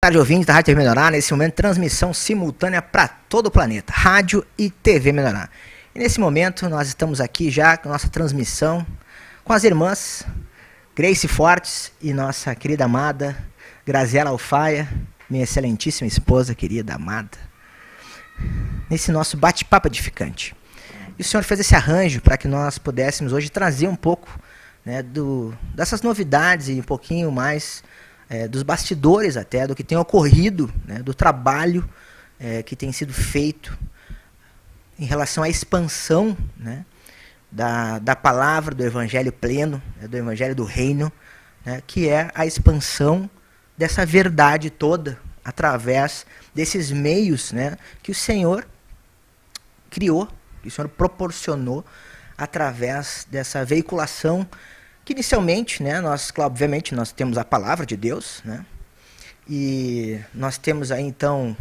tarde, ouvintes da Rádio TV Melhorar. Nesse momento, transmissão simultânea para todo o planeta. Rádio e TV Melhorar. E nesse momento, nós estamos aqui já com a nossa transmissão com as irmãs Grace Fortes e nossa querida amada Graziela Alfaia, minha excelentíssima esposa, querida, amada. Nesse nosso bate-papo edificante. E o Senhor fez esse arranjo para que nós pudéssemos hoje trazer um pouco, né, dessas novidades e um pouquinho mais dos bastidores até, do que tem ocorrido, né, do trabalho que tem sido feito em relação à expansão, né, da palavra do Evangelho pleno, né, do Evangelho do Reino, né, que é a expansão dessa verdade toda através desses meios, né, que o Senhor criou, que o Senhor proporcionou através dessa veiculação que inicialmente, né, obviamente, nós temos a palavra de Deus, né, e nós temos aí então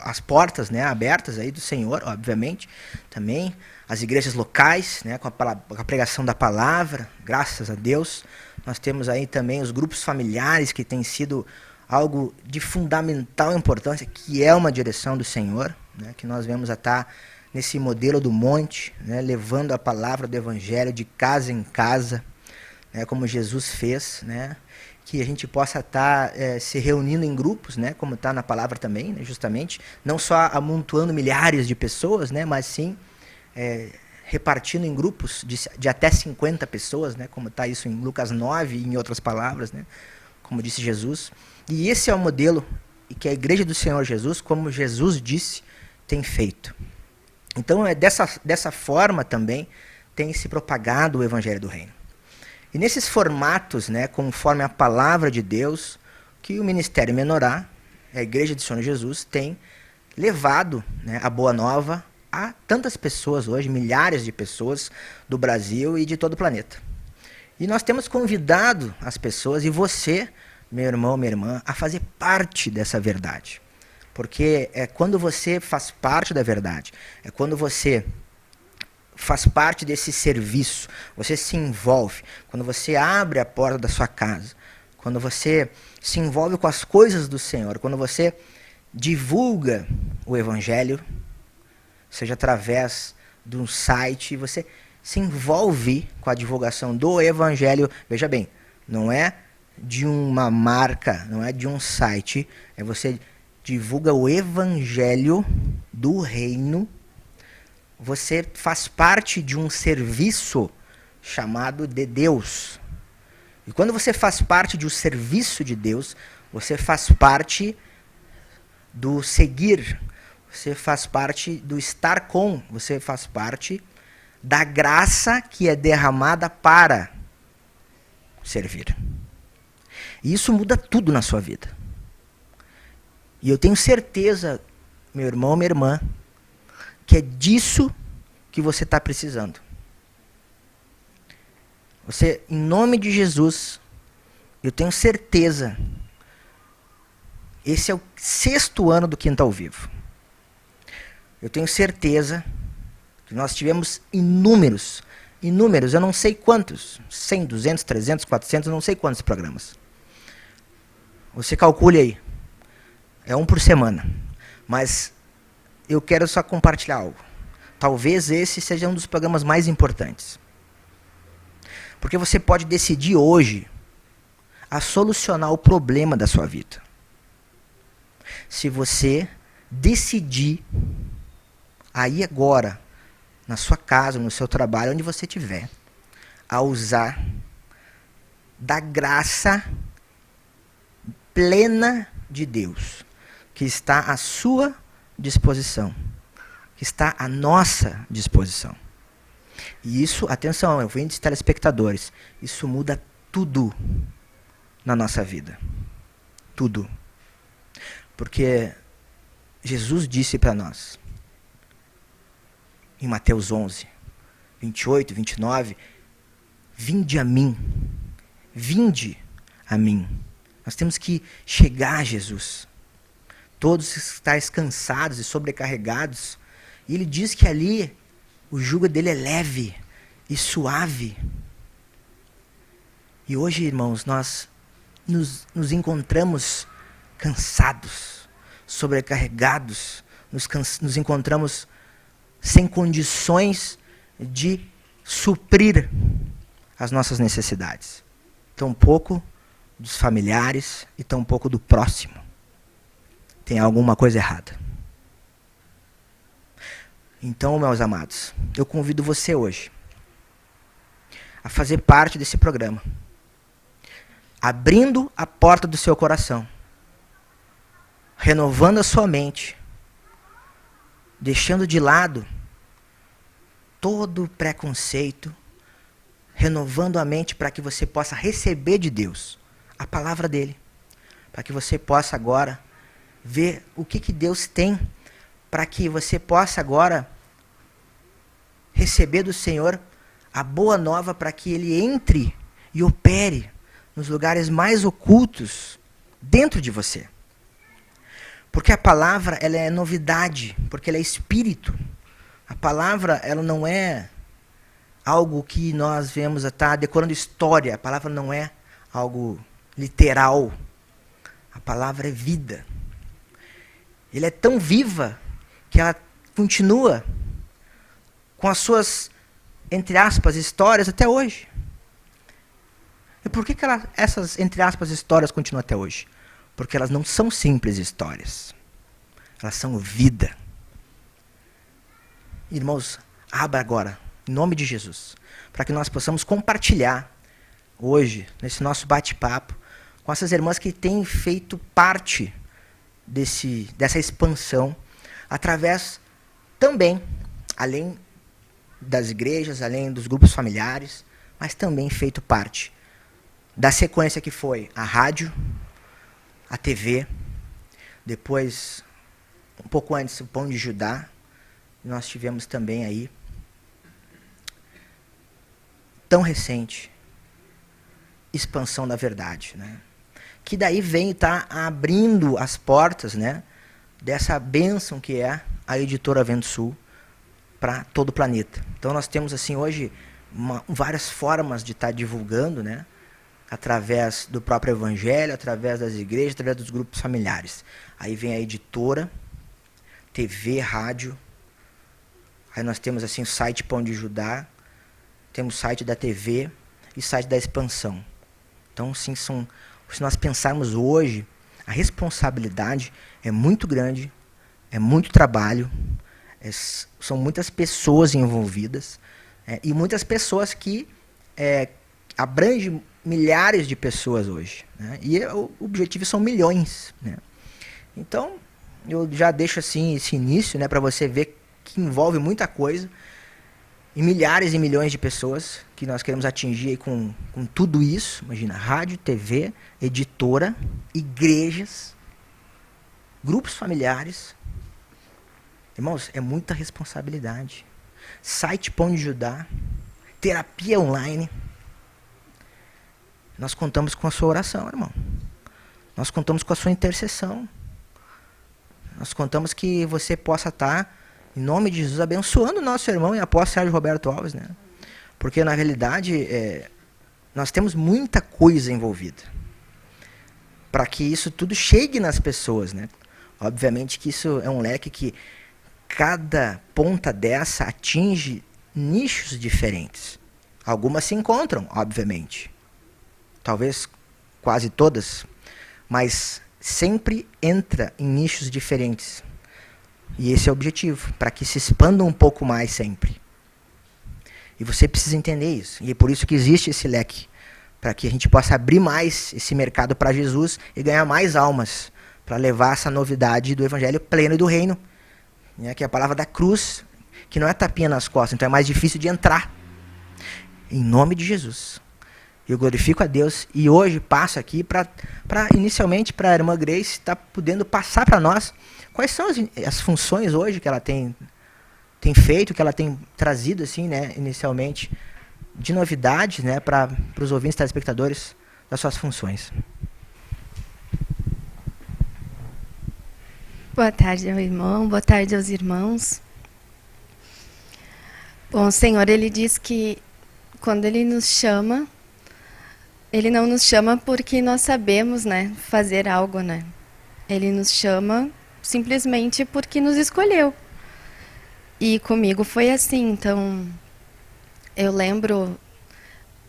as portas, né, abertas aí do Senhor, obviamente, também as igrejas locais, né, com a pregação da palavra, graças a Deus. Nós temos aí também os grupos familiares, que tem sido algo de fundamental importância, que é uma direção do Senhor, né, que nós vemos estar nesse modelo do monte, né, levando a palavra do Evangelho de casa em casa, né, como Jesus fez, né, que a gente possa estar se reunindo em grupos, né, como está na palavra também, né, justamente, não só amontoando milhares de pessoas, né, mas sim repartindo em grupos de até 50 pessoas, né, como está isso em Lucas 9 e em outras palavras, né, como disse Jesus. E esse é o modelo que a Igreja do Senhor Jesus, como Jesus disse, tem feito. Então, dessa forma também tem se propagado o Evangelho do Reino. E nesses formatos, né, conforme a palavra de Deus, que o Ministério Menorá, a Igreja do Senhor Jesus, tem levado, né, a Boa Nova a tantas pessoas hoje, milhares de pessoas do Brasil e de todo o planeta. E nós temos convidado as pessoas, e você, meu irmão, minha irmã, a fazer parte dessa verdade. Porque é quando você faz parte da verdade, é quando você faz parte desse serviço, você se envolve, quando você abre a porta da sua casa, quando você se envolve com as coisas do Senhor, quando você divulga o Evangelho, seja através de um site, você se envolve com a divulgação do Evangelho. Veja bem, não é de uma marca, não é de um site, é você divulga o Evangelho do Reino. Você faz parte de um serviço chamado de Deus. E quando você faz parte de um serviço de Deus, você faz parte do seguir, você faz parte do estar com, você faz parte da graça que é derramada para servir. E isso muda tudo na sua vida. E eu tenho certeza, meu irmão, minha irmã, que é disso que você está precisando. Você, em nome de Jesus, eu tenho certeza, esse é o 6º ano do Quinta ao Vivo. Eu tenho certeza que nós tivemos inúmeros, eu não sei quantos, 100, 200, 300, 400, eu não sei quantos programas. Você calcule aí. É um por semana. Mas eu quero só compartilhar algo. Talvez esse seja um dos programas mais importantes. Porque você pode decidir hoje a solucionar o problema da sua vida. Se você decidir aí agora, na sua casa, no seu trabalho, onde você estiver, a usar da graça plena de Deus, que está à sua disposição, que está à nossa disposição. E isso, atenção, ouvintes telespectadores, isso muda tudo na nossa vida. Tudo. Porque Jesus disse para nós, em Mateus 11, 28, 29, vinde a mim, vinde a mim. Nós temos que chegar a Jesus. Todos estáis cansados e sobrecarregados. E ele diz que ali o jugo dele é leve e suave. E hoje, irmãos, nós nos encontramos cansados, sobrecarregados, nos encontramos sem condições de suprir as nossas necessidades. Tampouco dos familiares e tampouco do próximo. Tem alguma coisa errada. Então, meus amados, eu convido você hoje a fazer parte desse programa, abrindo a porta do seu coração, renovando a sua mente, deixando de lado todo o preconceito, renovando a mente para que você possa receber de Deus a palavra dele, para que você possa agora ver o que Deus tem, para que você possa agora receber do Senhor a boa nova, para que ele entre e opere nos lugares mais ocultos dentro de você. Porque a palavra, ela é novidade, porque ela é espírito. A palavra, ela não é algo que nós vemos estar decorando história. A palavra não é algo literal. A palavra é vida. Ela é tão viva que ela continua com as suas, entre aspas, histórias até hoje. E por que essas, entre aspas, histórias continuam até hoje? Porque elas não são simples histórias. Elas são vida. Irmãos, abra agora, em nome de Jesus, para que nós possamos compartilhar hoje, nesse nosso bate-papo, com essas irmãs que têm feito parte dessa expansão, através também, além das igrejas, além dos grupos familiares, mas também feito parte da sequência que foi a rádio, a TV, depois, um pouco antes, o Pão de Judá. Nós tivemos também aí, tão recente, expansão da verdade, né? Que daí vem e está abrindo as portas, né, dessa bênção que é a editora Vento Sul para todo o planeta. Então nós temos assim hoje várias formas de estar divulgando, né, através do próprio evangelho, através das igrejas, através dos grupos familiares. Aí vem a editora, TV, rádio. Aí nós temos assim o site Pão de Judá, temos o site da TV e o site da expansão. Então, sim, se nós pensarmos hoje, a responsabilidade é muito grande, é muito trabalho, são muitas pessoas envolvidas, e muitas pessoas que abrangem milhares de pessoas hoje, né? E o objetivo são milhões, né? Então, eu já deixo assim esse início, né, para você ver que envolve muita coisa, e milhares e milhões de pessoas que nós queremos atingir aí com tudo isso. Imagina, rádio, TV, editora, igrejas, grupos familiares. Irmãos, é muita responsabilidade. Site Pão de Judá, terapia online. Nós contamos com a sua oração, irmão. Nós contamos com a sua intercessão. Nós contamos que você possa estar, em nome de Jesus, abençoando o nosso irmão e apóstolo Sérgio Roberto Alves, né? Porque, na realidade, nós temos muita coisa envolvida para que isso tudo chegue nas pessoas, né? Obviamente que isso é um leque que cada ponta dessa atinge nichos diferentes. Algumas se encontram, obviamente. Talvez quase todas, mas sempre entra em nichos diferentes. E esse é o objetivo, para que se expanda um pouco mais sempre. E você precisa entender isso. E é por isso que existe esse leque, para que a gente possa abrir mais esse mercado para Jesus e ganhar mais almas, para levar essa novidade do evangelho pleno e do reino, né, que é a palavra da cruz, que não é tapinha nas costas, então é mais difícil de entrar. Em nome de Jesus. Eu glorifico a Deus e hoje passo aqui inicialmente para a irmã Grace estar podendo passar para nós quais são as funções hoje que ela tem feito, que ela tem trazido assim, né, inicialmente, de novidades, né, para os ouvintes, telespectadores, das suas funções. Boa tarde ao irmão, boa tarde aos irmãos. Bom, o Senhor, Ele diz que quando Ele nos chama, Ele não nos chama porque nós sabemos, né, fazer algo, né? Ele nos chama simplesmente porque nos escolheu. E comigo foi assim. Então, eu lembro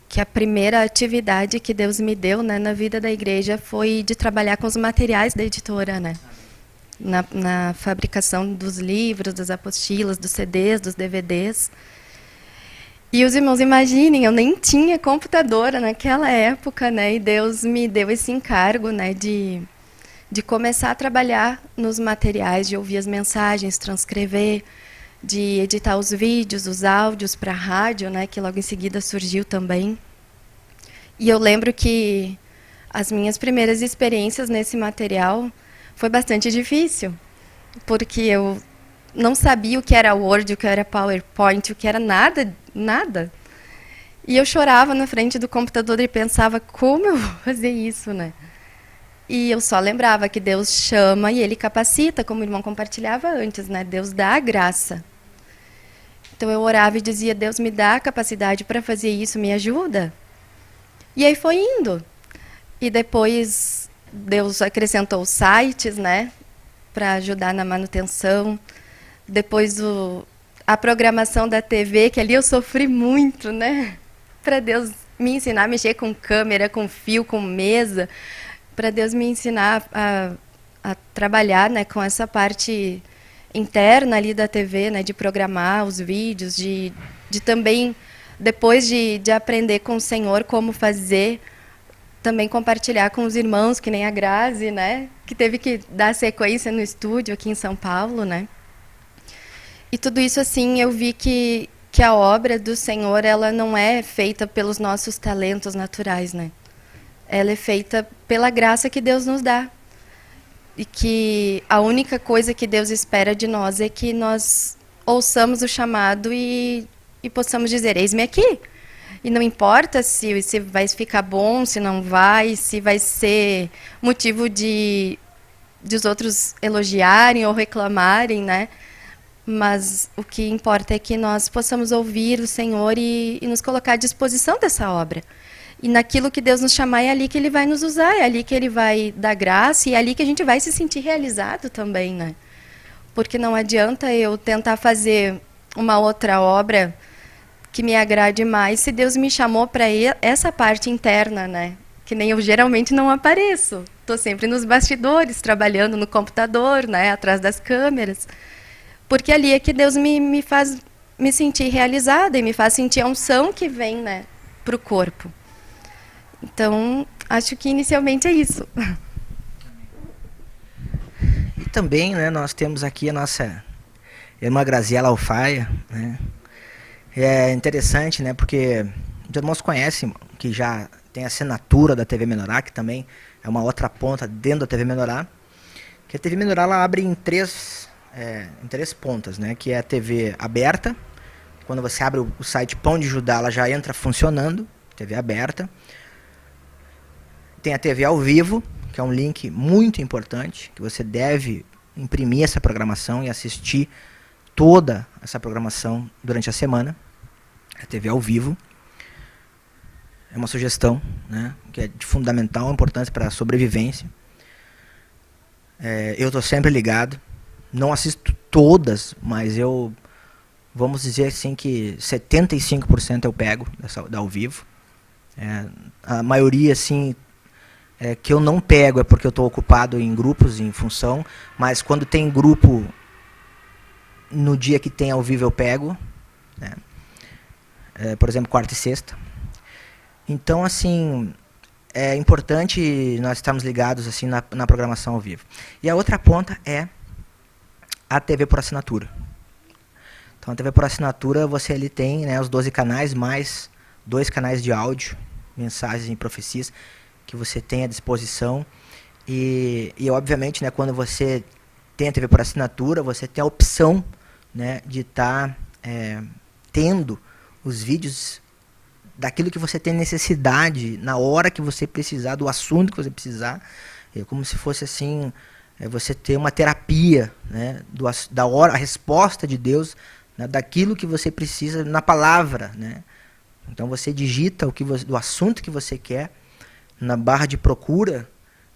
que a primeira atividade que Deus me deu, né, na vida da igreja foi de trabalhar com os materiais da editora, né? Na fabricação dos livros, das apostilas, dos CDs, dos DVDs. E os irmãos, imaginem, eu nem tinha computadora naquela época, né? E Deus me deu esse encargo, né, de começar a trabalhar nos materiais, de ouvir as mensagens, transcrever, de editar os vídeos, os áudios para a rádio, né, que logo em seguida surgiu também. E eu lembro que as minhas primeiras experiências nesse material foi bastante difícil, porque eu não sabia o que era Word, o que era PowerPoint, o que era nada, nada. E eu chorava na frente do computador e pensava, como eu vou fazer isso, né? E eu só lembrava que Deus chama e Ele capacita, como o irmão compartilhava antes, né? Deus dá a graça. Então eu orava e dizia, Deus me dá a capacidade para fazer isso, me ajuda. E aí foi indo. E depois Deus acrescentou os sites, né, para ajudar na manutenção. Depois a programação da TV, que ali eu sofri muito, né, para Deus me ensinar a mexer com câmera, com fio, com mesa, para Deus me ensinar a trabalhar, né, com essa parte interna ali da TV, né, de programar os vídeos, de também, depois de aprender com o Senhor como fazer, também compartilhar com os irmãos, que nem a Grazi, né, que teve que dar sequência no estúdio aqui em São Paulo, né. E tudo isso, assim, eu vi que a obra do Senhor, ela não é feita pelos nossos talentos naturais, né. Ela é feita pela graça que Deus nos dá. E que a única coisa que Deus espera de nós é que nós ouçamos o chamado e possamos dizer, eis-me aqui. E não importa se vai ficar bom, se não vai, se vai ser motivo de os outros elogiarem ou reclamarem, né? Mas o que importa é que nós possamos ouvir o Senhor e nos colocar à disposição dessa obra. E naquilo que Deus nos chamar, é ali que Ele vai nos usar, é ali que Ele vai dar graça, e é ali que a gente vai se sentir realizado também, né? Porque não adianta eu tentar fazer uma outra obra que me agrade mais se Deus me chamou para essa parte interna, né? Que nem eu geralmente não apareço. Estou sempre nos bastidores, trabalhando no computador, né? Atrás das câmeras. Porque ali é que Deus me faz me sentir realizada e me faz sentir a unção que vem, né, para o corpo. Então, acho que inicialmente é isso. E também, né, nós temos aqui a nossa irmã Graziela Alfaia, né? É interessante, né, porque os irmãos conhecem, que já tem a assinatura da TV Menorá, que também é uma outra ponta dentro da TV Menorá, que a TV Menorá ela abre em três pontas, né, que é a TV aberta, quando você abre o site Pão de Judá, ela já entra funcionando, TV aberta. Tem a TV ao vivo, que é um link muito importante, que você deve imprimir essa programação e assistir toda essa programação durante a semana. A TV ao vivo. É uma sugestão, né, que é de fundamental importância para a sobrevivência. Eu estou sempre ligado. Não assisto todas, mas vamos dizer assim que 75% eu pego da ao vivo. A maioria, assim, que eu não pego é porque eu estou ocupado em grupos, em função, mas quando tem grupo, no dia que tem ao vivo eu pego, né? Por exemplo, quarta e sexta. Então, assim, é importante nós estarmos ligados assim, na programação ao vivo. E a outra ponta é a TV por assinatura. Então, a TV por assinatura, você ali tem, né, os 12 canais, mais 2 canais de áudio, mensagens e profecias, que você tem à disposição. E obviamente, né, quando você tem a TV por assinatura, você tem a opção, né, de estar tendo os vídeos daquilo que você tem necessidade, na hora que você precisar, do assunto que você precisar. É como se fosse assim, você ter uma terapia, né, da hora, a resposta de Deus, né, daquilo que você precisa na palavra, né? Então você digita do assunto que você quer na barra de procura,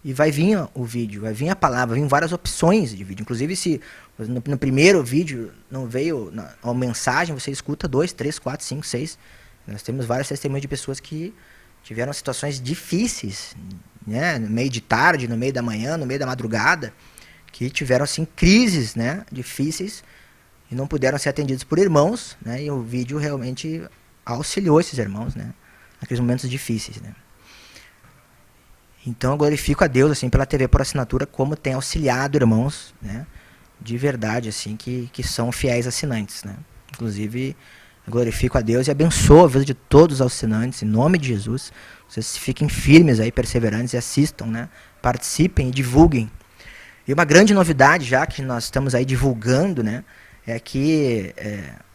e vai vir o vídeo, vai vir a palavra, vai vir várias opções de vídeo. Inclusive, se no primeiro vídeo não veio a mensagem, você escuta 2, 3, 4, 5, 6. Nós temos vários testemunhos de pessoas que tiveram situações difíceis, né, no meio de tarde, no meio da manhã, no meio da madrugada, que tiveram assim crises, né, difíceis e não puderam ser atendidos por irmãos, né, e o vídeo realmente auxiliou esses irmãos, né, naqueles momentos difíceis, né. Então eu glorifico a Deus assim pela TV por assinatura, como tem auxiliado irmãos, né, de verdade assim que são fiéis assinantes, né. Inclusive eu glorifico a Deus e abençoo a vida de todos os assinantes, em nome de Jesus. Vocês fiquem firmes aí, perseverantes e assistam, né? Participem e divulguem. E uma grande novidade, já que nós estamos aí divulgando, né? É que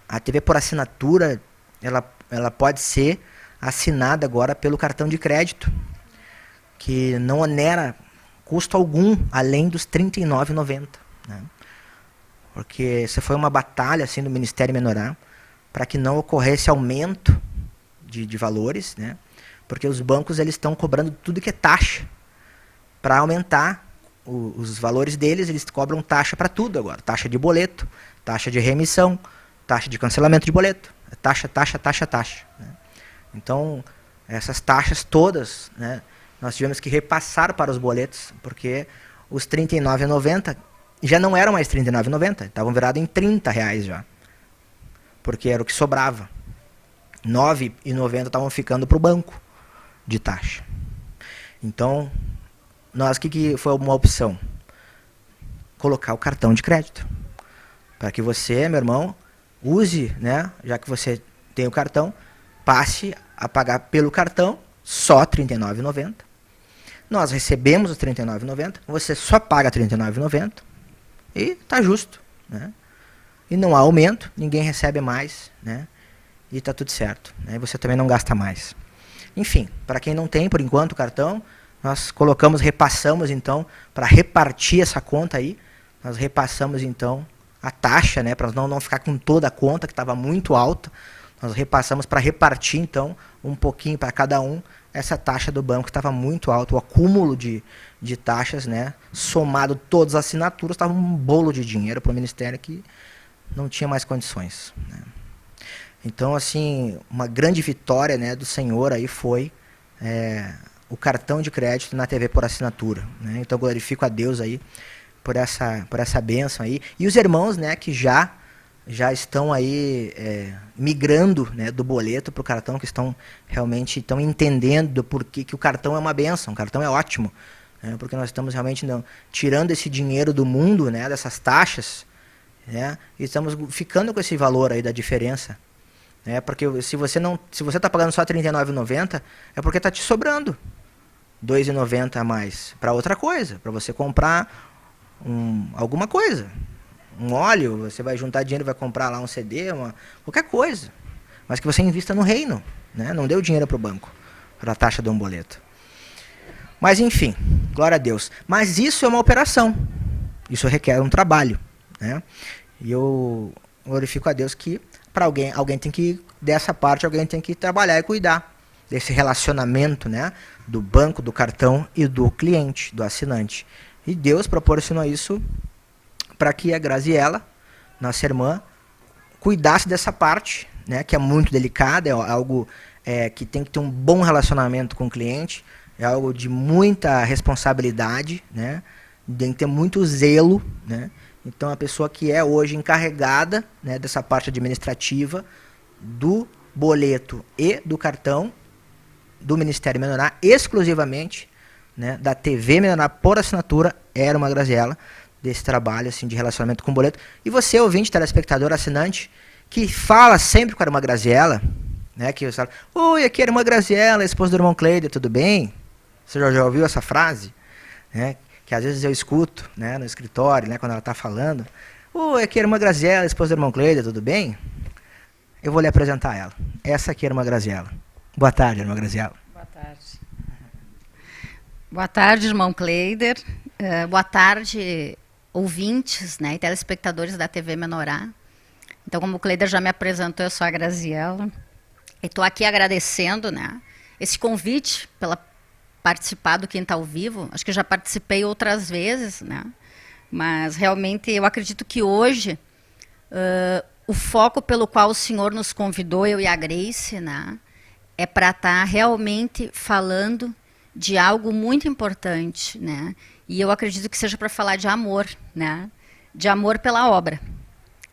a TV por assinatura, ela pode ser assinada agora pelo cartão de crédito, que não onera custo algum, além dos R$ 39,90. Né? Porque essa foi uma batalha assim, do Ministério Menorá, para que não ocorresse aumento de valores, né? Porque os bancos eles estão cobrando tudo que é taxa. Para aumentar os valores deles, eles cobram taxa para tudo agora. Taxa de boleto, taxa de remissão, taxa de cancelamento de boleto. Taxa, taxa, taxa, taxa. Né? Então, essas taxas todas, né, nós tivemos que repassar para os boletos, porque os R$ 39,90 já não eram mais R$ 39,90, estavam virados em R$ 30 já. Porque era o que sobrava. R$ 9,90 estavam ficando para o banco de taxa. Então, nós, que foi uma opção? Colocar o cartão de crédito. Para que você, meu irmão, use, né, já que você tem o cartão, passe a pagar pelo cartão só R$ 39,90. Nós recebemos os R$ 39,90, você só paga R$ 39,90 e está justo, né? E não há aumento, ninguém recebe mais, né? E está tudo certo, né? E você também não gasta mais. Enfim, para quem não tem, por enquanto, o cartão, nós repassamos, então, para repartir essa conta aí, nós repassamos, então, a taxa, né? Para não ficar com toda a conta, que estava muito alta, nós repassamos para repartir, então, um pouquinho para cada um, essa taxa do banco que estava muito alta, o acúmulo de taxas, né? Somado todas as assinaturas, estava um bolo de dinheiro para o Ministério que não tinha mais condições, né? Então, assim, uma grande vitória, né, do Senhor aí foi o cartão de crédito na TV por assinatura, né? Então, glorifico a Deus aí por essa bênção aí. E os irmãos, né, que já estão aí migrando, né, do boleto para o cartão, que realmente estão entendendo do porquê que o cartão é uma bênção, o cartão é ótimo, né, porque nós estamos realmente tirando esse dinheiro do mundo, né, dessas taxas, né, e estamos ficando com esse valor aí da diferença, né, porque se você está pagando só R$ 39,90, é porque está te sobrando R$ 2,90 a mais para outra coisa, para você comprar alguma coisa, um óleo, você vai juntar dinheiro, vai comprar lá um CD, qualquer coisa, mas que você invista no reino, né, não deu dinheiro para o banco, para a taxa de um boleto. Mas enfim, glória a Deus. Mas isso é uma operação, isso requer um trabalho, né? E eu glorifico a Deus que para alguém tem que, dessa parte, alguém tem que trabalhar e cuidar desse relacionamento, né, do banco, do cartão e do cliente, do assinante. E Deus proporcionou isso para que a Graziela, nossa irmã, cuidasse dessa parte, né, que é muito delicada, é algo que tem que ter um bom relacionamento com o cliente, é algo de muita responsabilidade, né, tem que ter muito zelo, né. Então, a pessoa que é hoje encarregada, né, dessa parte administrativa do boleto e do cartão do Ministério Menorá, exclusivamente, né, da TV Menorá por assinatura, era uma Graziela, desse trabalho assim, de relacionamento com o boleto. E você, ouvinte, telespectador, assinante, que fala sempre com a irmã Graziela, né, que você fala, oi, aqui é a irmã Graziela, esposa do irmão Cleider, tudo bem? Você já ouviu essa frase? Né? Que às vezes eu escuto, né, no escritório, né, quando ela está falando, oi, aqui é a irmã Graziela, esposa do irmão Cleider, tudo bem? Eu vou lhe apresentar ela. Essa aqui é a irmã Graziela. Boa tarde, irmã Graziela. Boa tarde. Boa tarde, irmão Cleider. Boa tarde, ouvintes, né, e telespectadores da TV Menorá. Então, como o Cleider já me apresentou, eu sou a Graziela. E estou aqui agradecendo, né, esse convite pela participar do Quinta ao Vivo. Acho que já participei outras vezes, né? Mas realmente eu acredito que hoje o foco pelo qual o Senhor nos convidou, eu e a Grace, né, é para estar realmente falando de algo muito importante, né? E eu acredito que seja para falar de amor, né? De amor pela obra.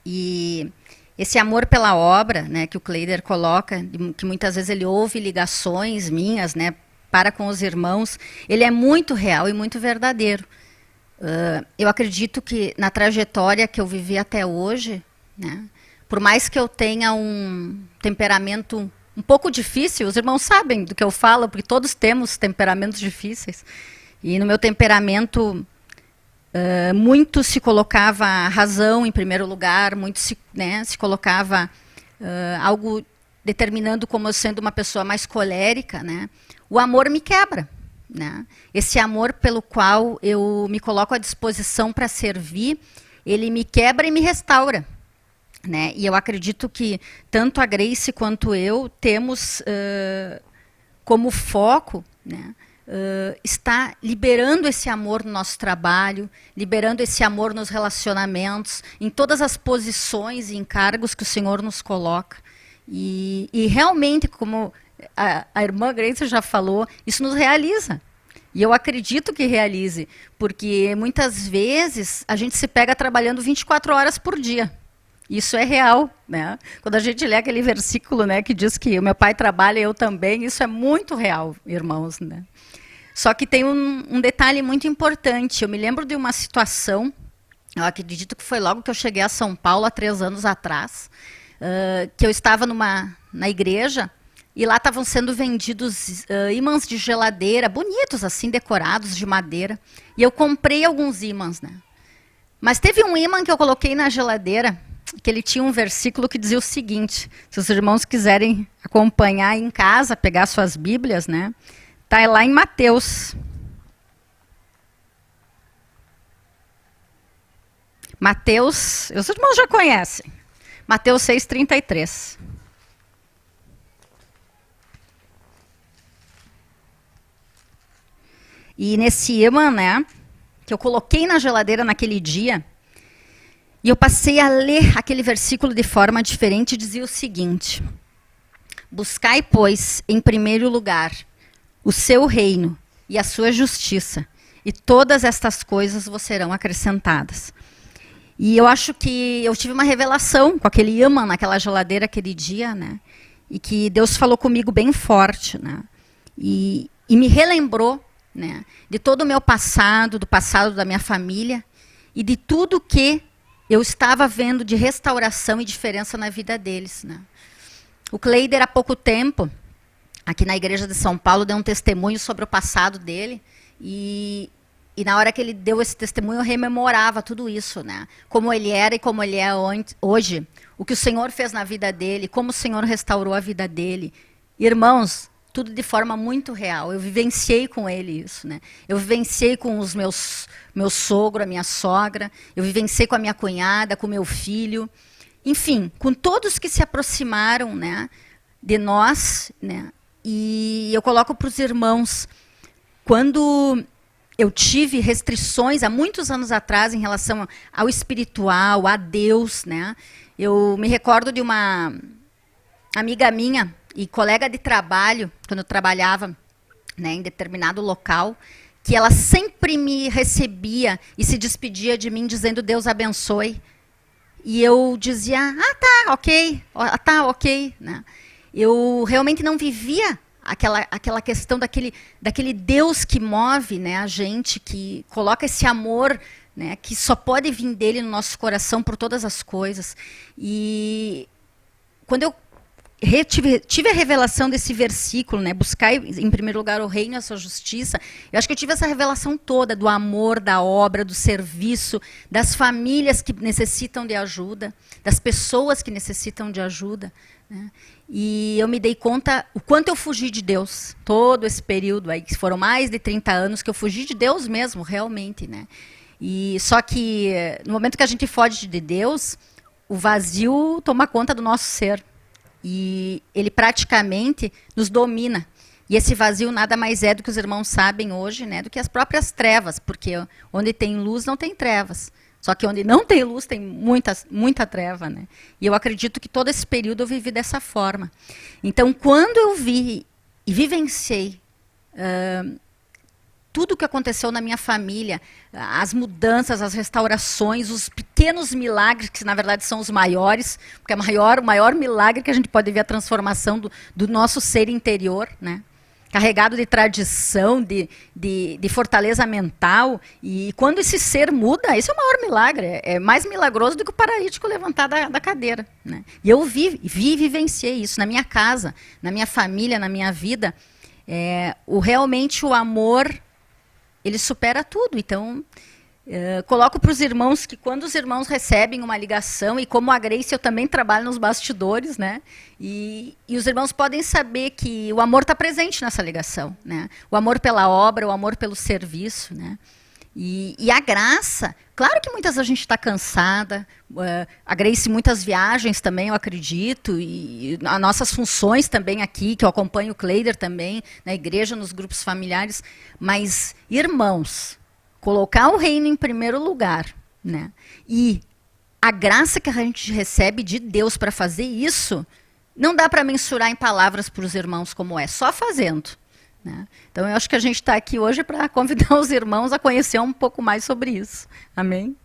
E esse amor pela obra, né, que o Kleider coloca, que muitas vezes ele ouve ligações minhas, né, para com os irmãos, ele é muito real e muito verdadeiro. Eu acredito que na trajetória que eu vivi até hoje, né, por mais que eu tenha um temperamento um pouco difícil, os irmãos sabem do que eu falo, porque todos temos temperamentos difíceis. E no meu temperamento, muito se colocava a razão em primeiro lugar, muito se colocava algo determinando como eu sendo uma pessoa mais colérica, né? O amor me quebra, né? Esse amor pelo qual eu me coloco à disposição para servir, ele me quebra e me restaura, né? E eu acredito que tanto a Grace quanto eu temos como foco, né, está liberando esse amor no nosso trabalho, liberando esse amor nos relacionamentos, em todas as posições e encargos que o Senhor nos coloca. E realmente, como a irmã Grace já falou, isso nos realiza. E eu acredito que realize, porque muitas vezes a gente se pega trabalhando 24 horas por dia. Isso é real, né? Quando a gente lê aquele versículo, né, que diz que o meu pai trabalha e eu também, isso é muito real, irmãos, né? Só que tem um detalhe muito importante. Eu me lembro de uma situação, eu acredito que foi logo que eu cheguei a São Paulo, há 3 anos atrás, que eu estava na igreja, e lá estavam sendo vendidos ímãs de geladeira, bonitos assim, decorados, de madeira. E eu comprei alguns ímãs, né? Mas teve um ímã que eu coloquei na geladeira, que ele tinha um versículo que dizia o seguinte, se os irmãos quiserem acompanhar em casa, pegar suas Bíblias, né? Está lá em Mateus. Mateus, os irmãos já conhecem. Mateus 6:33. E nesse imã, né, que eu coloquei na geladeira naquele dia, e eu passei a ler aquele versículo de forma diferente, dizia o seguinte: buscai, pois, em primeiro lugar, o seu reino e a sua justiça, e todas estas coisas vos serão acrescentadas. E eu acho que eu tive uma revelação com aquele imã naquela geladeira aquele dia, né? E que Deus falou comigo bem forte, né? E me relembrou, né, de todo o meu passado, do passado da minha família, e de tudo que eu estava vendo de restauração e diferença na vida deles, né? O Kleider, há pouco tempo, aqui na igreja de São Paulo, deu um testemunho sobre o passado dele, e na hora que ele deu esse testemunho, eu rememorava tudo isso, né? Como ele era e como ele é hoje, o que o Senhor fez na vida dele, como o Senhor restaurou a vida dele. Irmãos, tudo de forma muito real. Eu vivenciei com ele isso, né? Eu vivenciei com os meu sogro, a minha sogra, eu vivenciei com a minha cunhada, com o meu filho, enfim, com todos que se aproximaram, né, de nós, né? E eu coloco para os irmãos, quando eu tive restrições há muitos anos atrás em relação ao espiritual, a Deus, né? Eu me recordo de uma amiga minha e colega de trabalho, quando eu trabalhava, né, em determinado local, que ela sempre me recebia e se despedia de mim dizendo Deus abençoe. E eu dizia, tá, ok, né? Eu realmente não vivia aquela questão daquele Deus que move, né, a gente, que coloca esse amor, né, que só pode vir dele no nosso coração por todas as coisas. E quando eu tive a revelação desse versículo, né, buscar em primeiro lugar o reino e a sua justiça, eu acho que eu tive essa revelação toda do amor, da obra, do serviço, das famílias que necessitam de ajuda, das pessoas que necessitam de ajuda, né? E eu me dei conta o quanto eu fugi de Deus, todo esse período aí, que foram mais de 30 anos que eu fugi de Deus mesmo, realmente, né? E só que no momento que a gente foge de Deus, o vazio toma conta do nosso ser. E ele praticamente nos domina. E esse vazio nada mais é do que os irmãos sabem hoje, né, do que as próprias trevas, porque onde tem luz não tem trevas. Só que onde não tem luz tem muita treva, né? E eu acredito que todo esse período eu vivi dessa forma. Então, quando eu vi e vivenciei tudo o que aconteceu na minha família, as mudanças, as restaurações, os pequenos milagres, que na verdade são os maiores, porque o maior milagre que a gente pode ver é a transformação do nosso ser interior, né? Carregado de tradição, de fortaleza mental. E quando esse ser muda, esse é o maior milagre. É mais milagroso do que o paralítico levantar da cadeira, né? E eu vivenciei isso na minha casa, na minha família, na minha vida. Realmente o amor, ele supera tudo. Então, coloco para os irmãos que quando os irmãos recebem uma ligação, e como a Grace, eu também trabalho nos bastidores, né? E os irmãos podem saber que o amor está presente nessa ligação, né? O amor pela obra, o amor pelo serviço, né? E a graça, claro que muitas vezes a gente está cansada, a Grace muitas viagens também, eu acredito, e as nossas funções também aqui, que eu acompanho o Kleider também, na igreja, nos grupos familiares, mas, irmãos, colocar o reino em primeiro lugar, né? E a graça que a gente recebe de Deus para fazer isso, não dá para mensurar em palavras para os irmãos como é, só fazendo, né? Então, eu acho que a gente está aqui hoje para convidar os irmãos a conhecer um pouco mais sobre isso. Amém?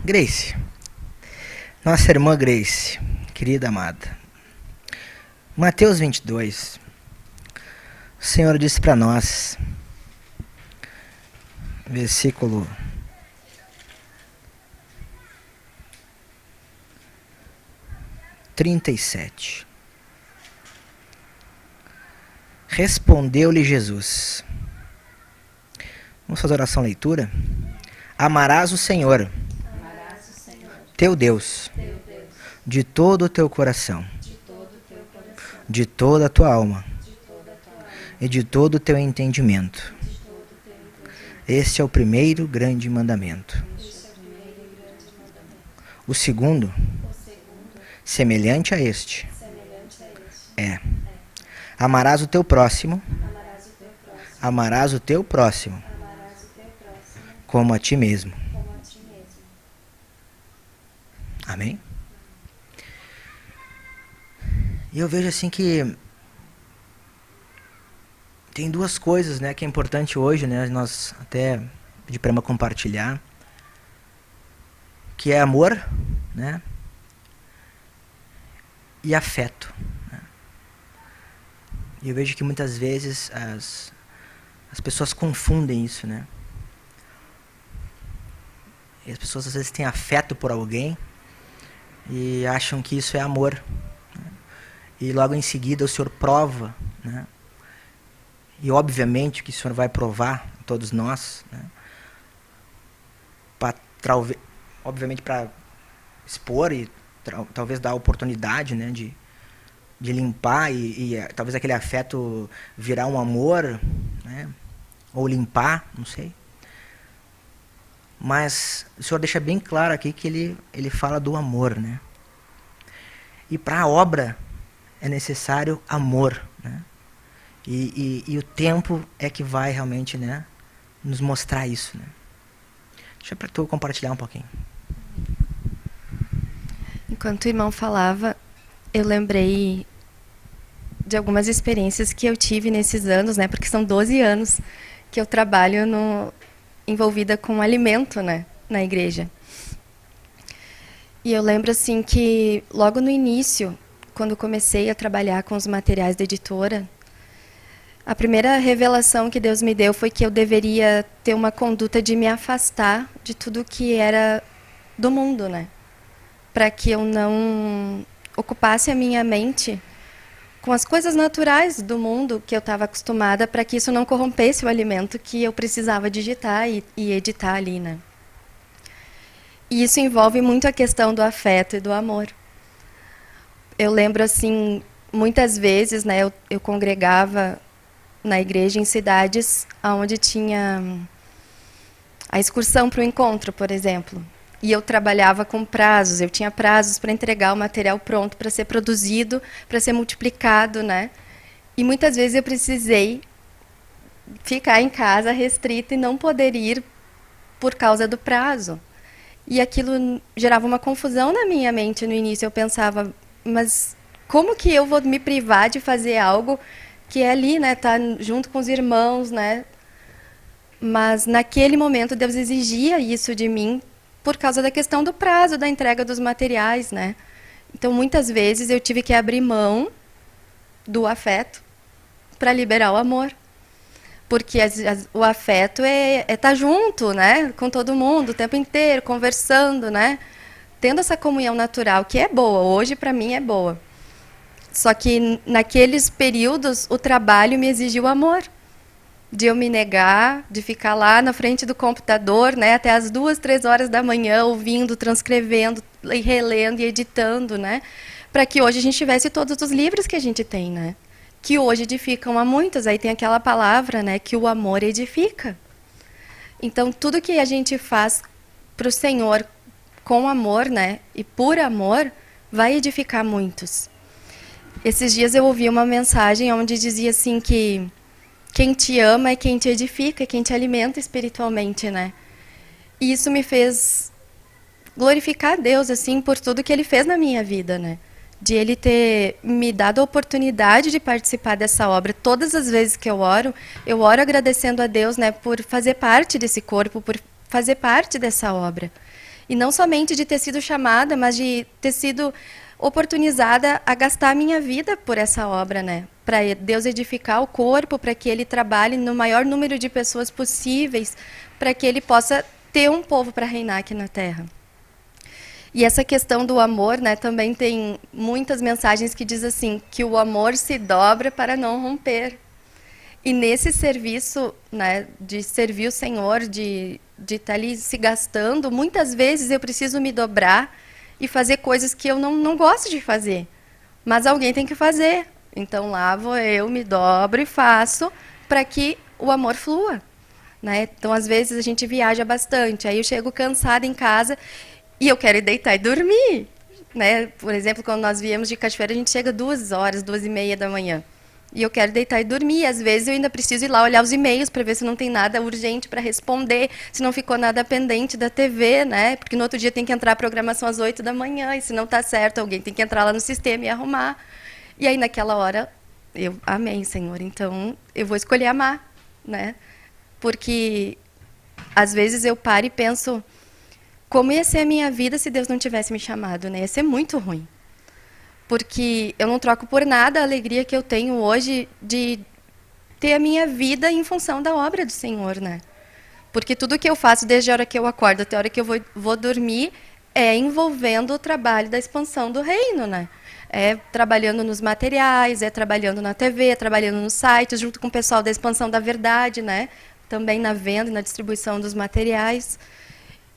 Grace, nossa irmã Grace, querida amada, Mateus 22, o Senhor disse para nós, versículo 37. Respondeu-lhe Jesus. Vamos fazer oração, leitura? Amarás o Senhor, teu Deus, de todo o teu coração, de toda a tua alma e de todo o teu entendimento. Este é o primeiro grande mandamento. O segundo, semelhante a este, é: amarás o teu próximo, amarás o teu próximo como a ti mesmo. Amém? E eu vejo assim que tem duas coisas, né, que é importante hoje, né, nós até pedi para irmã compartilhar, que é amor, né, e afeto, né? E eu vejo que muitas vezes as pessoas confundem isso, né? E as pessoas às vezes têm afeto por alguém e acham que isso é amor, né? E logo em seguida o Senhor prova, né? E obviamente que o Senhor vai provar a todos nós, né? Obviamente para expor e talvez dar a oportunidade, né, de limpar e talvez aquele afeto virar um amor, né, ou limpar, não sei. Mas o Senhor deixa bem claro aqui que ele fala do amor, né? E para a obra é necessário amor, né? E o tempo é que vai realmente, né, nos mostrar isso, né? Deixa para tu compartilhar um pouquinho. Enquanto o irmão falava, eu lembrei de algumas experiências que eu tive nesses anos, né? Porque são 12 anos que eu trabalho envolvida com alimento, né, na igreja. E eu lembro assim que logo no início, quando comecei a trabalhar com os materiais da editora, a primeira revelação que Deus me deu foi que eu deveria ter uma conduta de me afastar de tudo que era do mundo, né? Para que eu não ocupasse a minha mente com as coisas naturais do mundo que eu estava acostumada, para que isso não corrompesse o alimento que eu precisava digitar e editar ali, né? E isso envolve muito a questão do afeto e do amor. Eu lembro, assim, muitas vezes, né, eu congregava na igreja em cidades onde tinha a excursão para o encontro, por exemplo, E eu trabalhava com prazos, eu tinha prazos para entregar o material pronto para ser produzido, para ser multiplicado, né? E muitas vezes eu precisei ficar em casa restrita e não poder ir por causa do prazo. E aquilo gerava uma confusão na minha mente no início. Eu pensava, mas como que eu vou me privar de fazer algo que é ali, né? Tá junto com os irmãos, né? Mas naquele momento Deus exigia isso de mim por causa da questão do prazo, da entrega dos materiais, né? Então, muitas vezes eu tive que abrir mão do afeto para liberar o amor. Porque o afeto é estar junto, né? Com todo mundo, o tempo inteiro, conversando, né? Tendo essa comunhão natural, que é boa. Hoje, para mim, é boa. Só que, naqueles períodos, o trabalho me exigiu amor. De eu me negar, de ficar lá na frente do computador, né, até as 2, 3 horas da manhã, ouvindo, transcrevendo, e relendo e editando, né, para que hoje a gente tivesse todos os livros que a gente tem, né, que hoje edificam a muitos. Aí tem aquela palavra, né, que o amor edifica. Então, tudo que a gente faz para o Senhor com amor, né, e por amor, vai edificar muitos. Esses dias eu ouvi uma mensagem onde dizia assim que quem te ama é quem te edifica, é quem te alimenta espiritualmente, né? E isso me fez glorificar a Deus, assim, por tudo que Ele fez na minha vida, né? De Ele ter me dado a oportunidade de participar dessa obra. Todas as vezes que eu oro agradecendo a Deus, né, por fazer parte desse corpo, por fazer parte dessa obra. E não somente de ter sido chamada, mas de ter sido oportunizada a gastar a minha vida por essa obra, né? Para Deus edificar o corpo, para que Ele trabalhe no maior número de pessoas possíveis, para que Ele possa ter um povo para reinar aqui na Terra. E essa questão do amor, né, também tem muitas mensagens que diz assim, que o amor se dobra para não romper. E nesse serviço, né, de servir o Senhor, de estar ali se gastando, muitas vezes eu preciso me dobrar e fazer coisas que eu não gosto de fazer. Mas alguém tem que fazer. Então, lá vou eu, me dobro e faço para que o amor flua, né? Então, às vezes, a gente viaja bastante. Aí eu chego cansada em casa e eu quero ir deitar e dormir, né? Por exemplo, quando nós viemos de Cachoeira, a gente chega 2 horas, 2h30 da manhã. E eu quero deitar e dormir. Às vezes, eu ainda preciso ir lá olhar os e-mails para ver se não tem nada urgente para responder, se não ficou nada pendente da TV, né? Porque no outro dia tem que entrar a programação às 8 da manhã, e se não está certo, alguém tem que entrar lá no sistema e arrumar. E aí, naquela hora, eu amei, Senhor. Então, eu vou escolher amar, né? Porque, às vezes, eu paro e penso, como ia ser a minha vida se Deus não tivesse me chamado, né? Ia ser muito ruim. Porque eu não troco por nada a alegria que eu tenho hoje de ter a minha vida em função da obra do Senhor, né? Porque tudo que eu faço, desde a hora que eu acordo até a hora que eu vou dormir, é envolvendo o trabalho da expansão do reino, né? É trabalhando nos materiais, é trabalhando na TV, é trabalhando nos sites, junto com o pessoal da expansão da verdade, né? Também na venda e na distribuição dos materiais.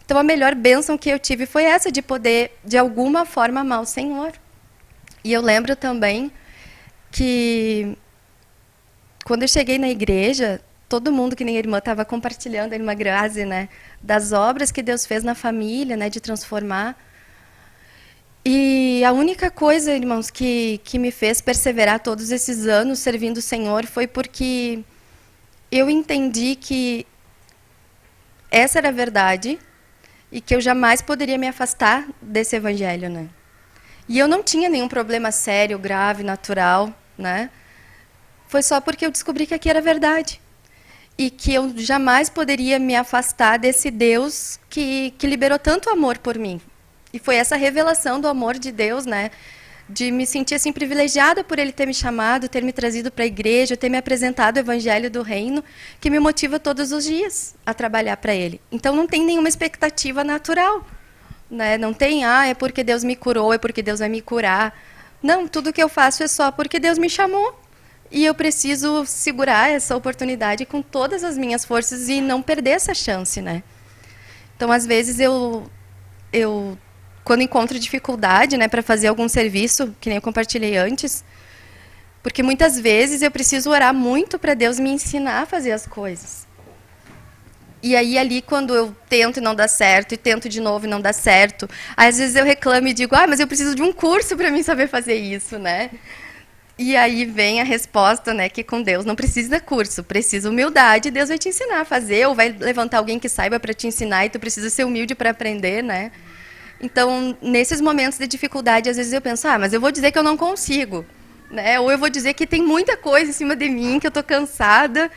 Então, a melhor bênção que eu tive foi essa, de poder, de alguma forma, amar o Senhor. E eu lembro também que, quando eu cheguei na igreja, todo mundo, que nem a irmã estava compartilhando, a irmã Grazi, né, das obras que Deus fez na família, né, de transformar. E a única coisa, irmãos, que me fez perseverar todos esses anos servindo o Senhor foi porque eu entendi que essa era a verdade e que eu jamais poderia me afastar desse evangelho, né? E eu não tinha nenhum problema sério, grave, natural, né? Foi só porque eu descobri que aqui era verdade. E que eu jamais poderia me afastar desse Deus que liberou tanto amor por mim. E foi essa revelação do amor de Deus, né? De me sentir assim privilegiada por Ele ter me chamado, ter me trazido para a igreja, ter me apresentado o Evangelho do Reino, que me motiva todos os dias a trabalhar para Ele. Então, não tem nenhuma expectativa natural. Né? Não tem, é porque Deus me curou, é porque Deus vai me curar. Não, tudo que eu faço é só porque Deus me chamou. E eu preciso segurar essa oportunidade com todas as minhas forças e não perder essa chance, né? Então, às vezes, eu quando encontro dificuldade, né, para fazer algum serviço, que nem eu compartilhei antes, porque muitas vezes eu preciso orar muito para Deus me ensinar a fazer as coisas. E aí, ali, quando eu tento e não dá certo, e tento de novo e não dá certo, aí, às vezes eu reclamo e digo, mas eu preciso de um curso para mim saber fazer isso, né? E aí vem a resposta, né, que com Deus não precisa curso, precisa humildade, Deus vai te ensinar a fazer, ou vai levantar alguém que saiba para te ensinar, e tu precisa ser humilde para aprender, né? Então, nesses momentos de dificuldade, às vezes eu penso, mas eu vou dizer que eu não consigo, né? Ou eu vou dizer que tem muita coisa em cima de mim, que eu estou cansada.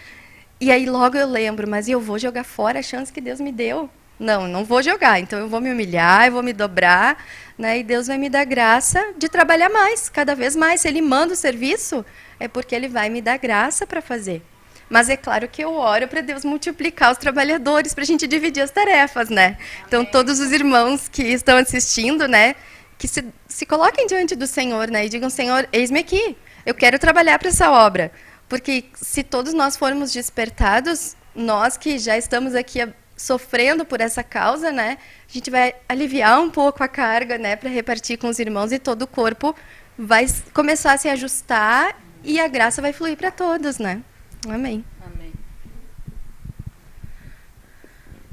E aí logo eu lembro, mas eu vou jogar fora a chance que Deus me deu? Não, não vou jogar. Então eu vou me humilhar, eu vou me dobrar, né? E Deus vai me dar graça de trabalhar mais, cada vez mais. Se Ele manda o serviço, é porque Ele vai me dar graça para fazer. Mas é claro que eu oro para Deus multiplicar os trabalhadores, para a gente dividir as tarefas, né? Então todos os irmãos que estão assistindo, né, que se coloquem diante do Senhor, né, e digam, Senhor, eis-me aqui, eu quero trabalhar para essa obra. Porque se todos nós formos despertados, nós que já estamos aqui sofrendo por essa causa, né, a gente vai aliviar um pouco a carga, né, para repartir com os irmãos, e todo o corpo vai começar a se ajustar e a graça vai fluir para todos, né? Amém. Amém.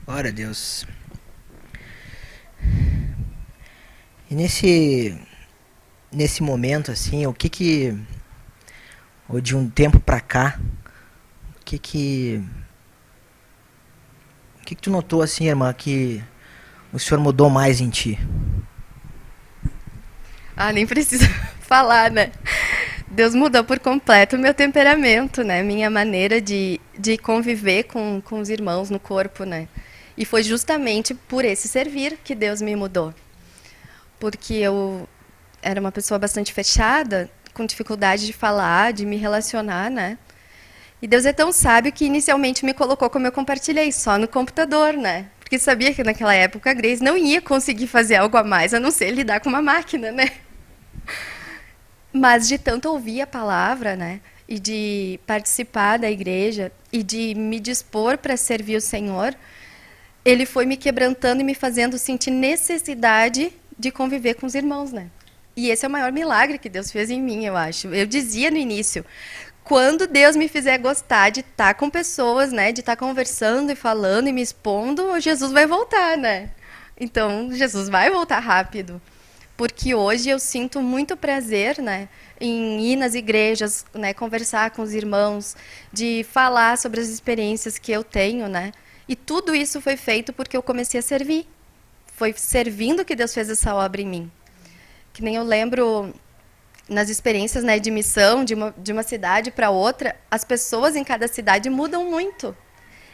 Glória a Deus. E nesse momento, assim, ou de um tempo pra cá, o que tu notou, assim, irmã, que o Senhor mudou mais em ti? Nem precisa falar, né? Deus mudou por completo o meu temperamento, né? Minha maneira de conviver com os irmãos no corpo, né? E foi justamente por esse servir que Deus me mudou. Porque eu era uma pessoa bastante fechada, com dificuldade de falar, de me relacionar, né? E Deus é tão sábio que inicialmente me colocou, como eu compartilhei, só no computador, né? Porque sabia que naquela época a Grace não ia conseguir fazer algo a mais, a não ser lidar com uma máquina, né? Mas de tanto ouvir a palavra, né, e de participar da igreja e de me dispor para servir o Senhor, Ele foi me quebrantando e me fazendo sentir necessidade de conviver com os irmãos, né? E esse é o maior milagre que Deus fez em mim, eu acho. Eu dizia no início, quando Deus me fizer gostar de estar com pessoas, né, de estar conversando e falando e me expondo, Jesus vai voltar, né? Então, Jesus vai voltar rápido. Porque hoje eu sinto muito prazer, né, em ir nas igrejas, né, conversar com os irmãos, de falar sobre as experiências que eu tenho, né? E tudo isso foi feito porque eu comecei a servir. Foi servindo que Deus fez essa obra em mim. Que nem eu lembro nas experiências, né, de missão, de uma cidade para outra, as pessoas em cada cidade mudam muito.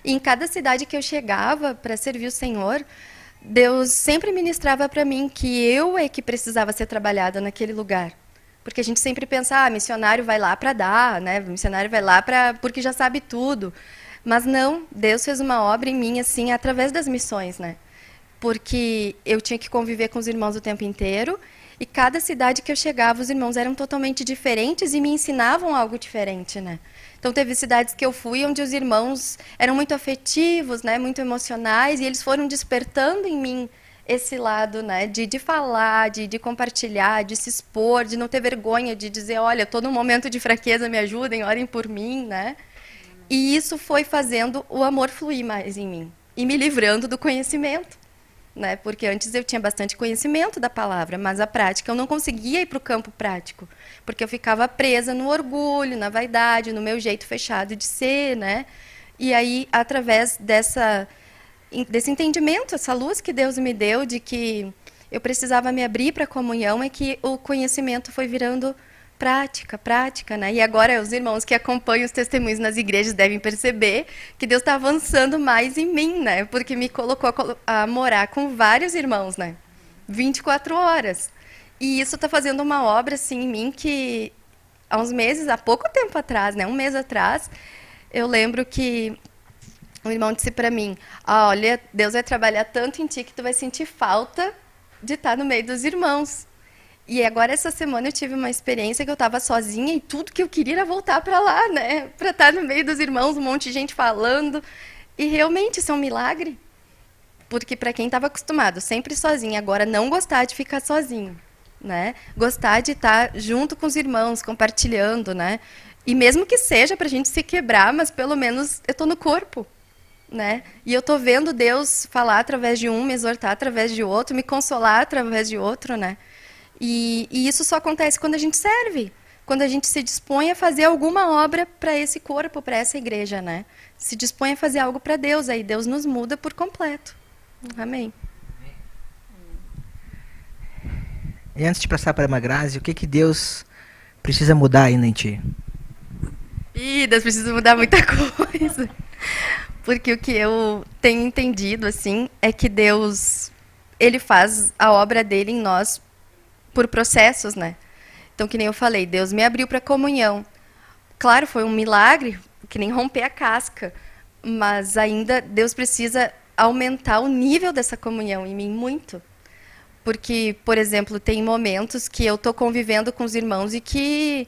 E em cada cidade que eu chegava para servir o Senhor, Deus sempre ministrava para mim que eu é que precisava ser trabalhada naquele lugar. Porque a gente sempre pensa, missionário vai lá para dar, né? Missionário vai lá porque já sabe tudo. Mas não, Deus fez uma obra em mim assim através das missões, né? Porque eu tinha que conviver com os irmãos o tempo inteiro, e cada cidade que eu chegava, os irmãos eram totalmente diferentes e me ensinavam algo diferente, né? Então, teve cidades que eu fui onde os irmãos eram muito afetivos, né, muito emocionais, e eles foram despertando em mim esse lado, né, de falar, de compartilhar, de se expor, de não ter vergonha, de dizer, olha, estou num momento de fraqueza, me ajudem, orem por mim, né? E isso foi fazendo o amor fluir mais em mim e me livrando do conhecimento. Né? Porque antes eu tinha bastante conhecimento da palavra, mas a prática eu não conseguia ir para o campo prático, porque eu ficava presa no orgulho, na vaidade, no meu jeito fechado de ser, né? E aí, através desse entendimento, essa luz que Deus me deu de que eu precisava me abrir para a comunhão, é que o conhecimento foi virando prática, né? E agora os irmãos que acompanham os testemunhos nas igrejas devem perceber que Deus está avançando mais em mim, né? Porque me colocou a morar com vários irmãos, né? 24 horas. E isso está fazendo uma obra assim em mim que há pouco tempo atrás, né? Um mês atrás, eu lembro que um irmão disse para mim, olha, Deus vai trabalhar tanto em ti que tu vai sentir falta de estar no meio dos irmãos. E agora, essa semana, eu tive uma experiência que eu estava sozinha e tudo que eu queria era voltar para lá, né? Para estar no meio dos irmãos, um monte de gente falando. E realmente, isso é um milagre. Porque para quem estava acostumado sempre sozinho, agora não gostar de ficar sozinho, né? Gostar de estar junto com os irmãos, compartilhando, né? E mesmo que seja para a gente se quebrar, mas pelo menos eu estou no corpo, né? E eu tô vendo Deus falar através de um, me exortar através de outro, me consolar através de outro, né? E isso só acontece quando a gente serve, quando a gente se dispõe a fazer alguma obra para esse corpo, para essa igreja, né? Se dispõe a fazer algo para Deus, aí Deus nos muda por completo. Amém. E antes de passar para a Irmã Grazi, o que que Deus precisa mudar ainda em ti? Ih, Deus precisa mudar muita coisa. Porque o que eu tenho entendido, assim, é que Deus, ele faz a obra dele em nós por processos, né? Então, que nem eu falei, Deus me abriu para a comunhão. Claro, foi um milagre, que nem romper a casca, mas ainda Deus precisa aumentar o nível dessa comunhão em mim muito. Porque, por exemplo, tem momentos que eu estou convivendo com os irmãos e que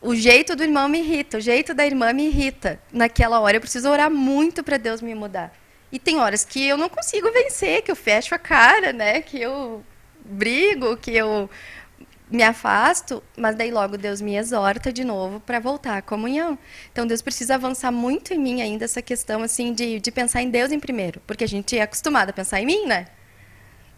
o jeito do irmão me irrita, o jeito da irmã me irrita. Naquela hora eu preciso orar muito para Deus me mudar. E tem horas que eu não consigo vencer, que eu fecho a cara, né? Que eu brigo, que eu me afasto, mas daí logo Deus me exorta de novo para voltar à comunhão. Então Deus precisa avançar muito em mim ainda essa questão assim de pensar em Deus em primeiro, porque a gente é acostumado a pensar em mim, né?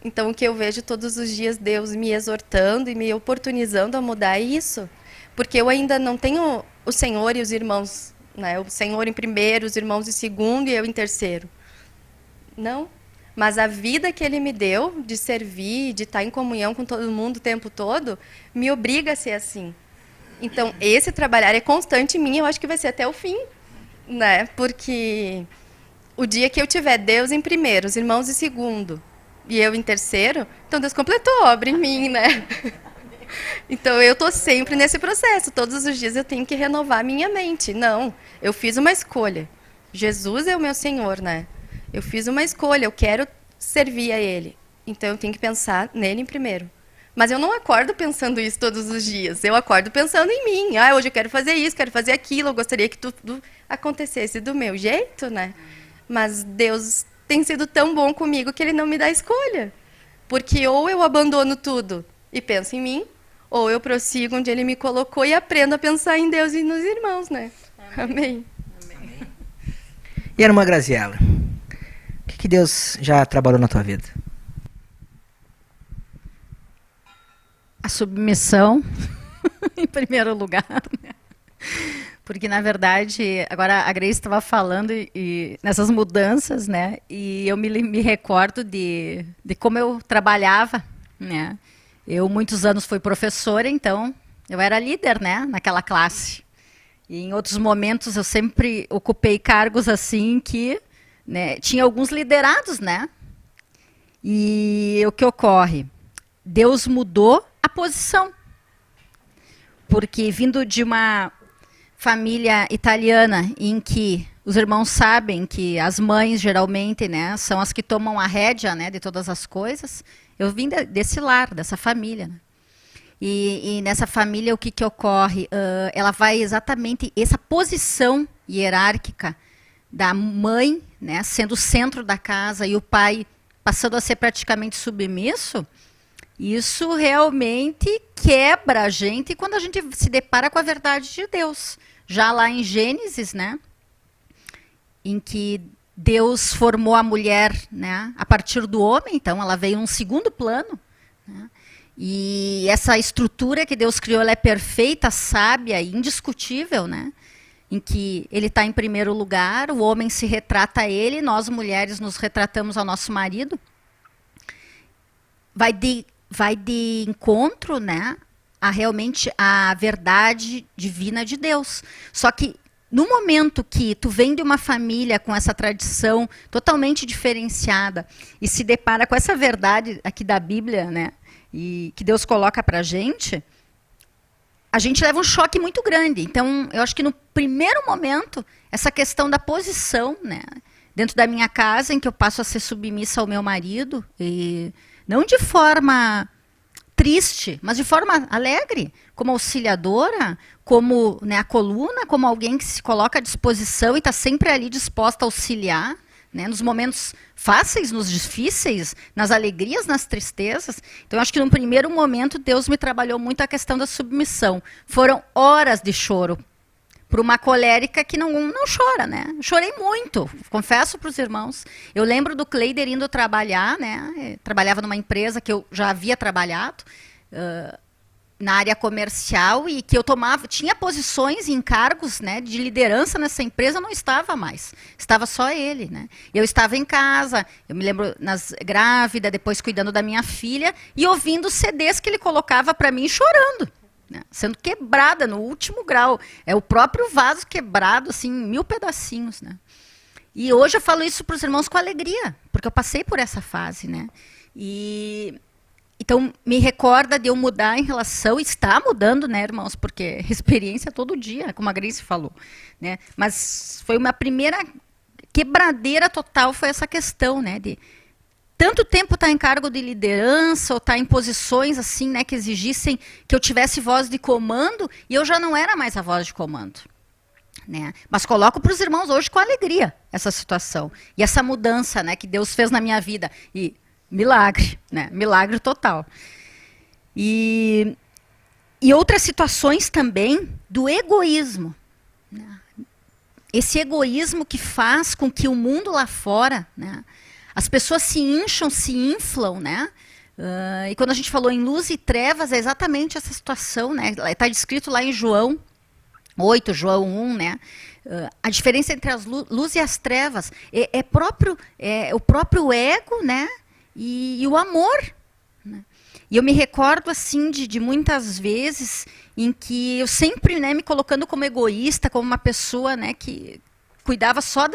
Então o que eu vejo todos os dias Deus me exortando e me oportunizando a mudar é isso, porque eu ainda não tenho o Senhor e os irmãos, né? O Senhor em primeiro, os irmãos em segundo e eu em terceiro. Não. Mas a vida que ele me deu de servir, de estar em comunhão com todo mundo o tempo todo, me obriga a ser assim. Então, esse trabalhar é constante em mim, eu acho que vai ser até o fim, né? Porque o dia que eu tiver Deus em primeiro, os irmãos em segundo e eu em terceiro, então Deus completou a obra em mim, né? Então, eu estou sempre nesse processo. Todos os dias eu tenho que renovar a minha mente. Não, eu fiz uma escolha. Jesus é o meu Senhor, né? Eu fiz uma escolha, eu quero servir a Ele. Então, eu tenho que pensar nele em primeiro. Mas eu não acordo pensando isso todos os dias. Eu acordo pensando em mim. Ah, hoje eu quero fazer isso, quero fazer aquilo. Eu gostaria que tudo acontecesse do meu jeito, né? Mas Deus tem sido tão bom comigo que Ele não me dá escolha. Porque ou eu abandono tudo e penso em mim, ou eu prossigo onde Ele me colocou e aprendo a pensar em Deus e nos irmãos, né? Amém. Amém. E a irmã Graziela? O que Deus já trabalhou na tua vida? A submissão, em primeiro lugar, né? Porque, na verdade, agora a Grace estava falando e nessas mudanças, né? E eu me recordo de como eu trabalhava, né? Eu, muitos anos, fui professora, então eu era líder, né? Naquela classe. E em outros momentos eu sempre ocupei cargos assim que, né, tinha alguns liderados, né? E o que ocorre? Deus mudou a posição. Porque vindo de uma família italiana em que os irmãos sabem que as mães geralmente, né, são as que tomam a rédea, né, de todas as coisas, eu vim desse lar, dessa família, né? E nessa família o que ocorre? Ela vai exatamente essa posição hierárquica da mãe, né, sendo o centro da casa e o pai passando a ser praticamente submisso. Isso realmente quebra a gente quando a gente se depara com a verdade de Deus. Já lá em Gênesis, né, em que Deus formou a mulher, né, a partir do homem, então ela veio num segundo plano, né, e essa estrutura que Deus criou, ela é perfeita, sábia e indiscutível, né, em que ele está em primeiro lugar, o homem se retrata a ele, nós mulheres nos retratamos ao nosso marido. Vai de encontro, né, a realmente a verdade divina de Deus. Só que no momento que tu vem de uma família com essa tradição totalmente diferenciada e se depara com essa verdade aqui da Bíblia, né, e que Deus coloca para a gente leva um choque muito grande. Então, eu acho que no primeiro momento, essa questão da posição, né, dentro da minha casa, em que eu passo a ser submissa ao meu marido, e não de forma triste, mas de forma alegre, como auxiliadora, como, né, a coluna, como alguém que se coloca à disposição e está sempre ali disposta a auxiliar, né, nos momentos fáceis, nos difíceis, nas alegrias, nas tristezas. Então, eu acho que no primeiro momento Deus me trabalhou muito a questão da submissão. Foram horas de choro para uma colérica que não chora, né? Chorei muito, confesso para os irmãos. Eu lembro do Kleider indo trabalhar, né? Trabalhava numa empresa que eu já havia trabalhado, na área comercial, e que eu tinha posições e encargos, né, de liderança nessa empresa, não estava mais. Estava só ele, né? Eu estava em casa, eu me lembro grávida, depois cuidando da minha filha e ouvindo CDs que ele colocava para mim chorando, né, sendo quebrada no último grau. É o próprio vaso quebrado, assim, em 1000 pedacinhos, né? E hoje eu falo isso para os irmãos com alegria, porque eu passei por essa fase, né? Então, me recorda de eu mudar em relação, está mudando, né, irmãos, porque experiência todo dia, como a Grace falou, né? Mas foi uma primeira quebradeira total, foi essa questão, né, de tanto tempo estar em cargo de liderança, ou estar em posições assim, né, que exigissem que eu tivesse voz de comando, e eu já não era mais a voz de comando, né? Mas coloco para os irmãos hoje com alegria essa situação, e essa mudança, né, que Deus fez na minha vida, e milagre, né? Milagre total. E outras situações também do egoísmo, né? Esse egoísmo que faz com que o mundo lá fora, né, as pessoas se incham, se inflam, né? E quando a gente falou em luz e trevas, é exatamente essa situação, né? Está descrito lá em João 8, João 1, né? A diferença entre as luz e as trevas é o próprio ego, né? E o amor, né? E eu me recordo assim de muitas vezes em que eu sempre, né, me colocando como egoísta, como uma pessoa, né, que cuidava só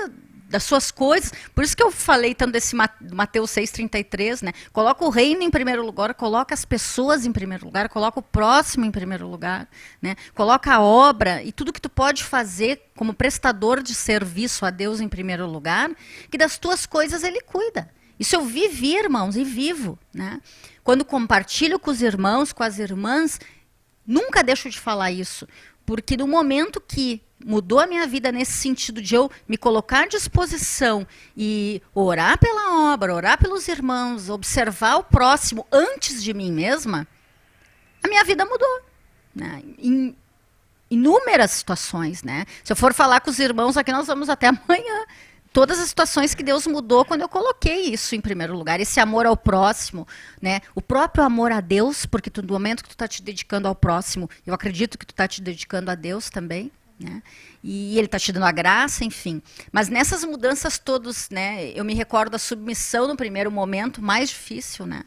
das suas coisas. Por isso que eu falei tanto desse Mateus 6,33, né? Coloca o reino em primeiro lugar, coloca as pessoas em primeiro lugar, coloca o próximo em primeiro lugar, né? Coloca a obra e tudo que tu pode fazer como prestador de serviço a Deus em primeiro lugar, que das tuas coisas ele cuida. Isso eu vivi, irmãos, e vivo, né? Quando compartilho com os irmãos, com as irmãs, nunca deixo de falar isso. Porque no momento que mudou a minha vida nesse sentido de eu me colocar à disposição e orar pela obra, orar pelos irmãos, observar o próximo antes de mim mesma, a minha vida mudou, né? Em inúmeras situações, né? Se eu for falar com os irmãos aqui, nós vamos até amanhã. Todas as situações que Deus mudou quando eu coloquei isso em primeiro lugar, esse amor ao próximo, né? O próprio amor a Deus, porque no momento que tu está te dedicando ao próximo, eu acredito que tu está te dedicando a Deus também, né? E Ele está te dando a graça, enfim. Mas nessas mudanças todas, né? Eu me recordo da submissão no primeiro momento, mais difícil, né?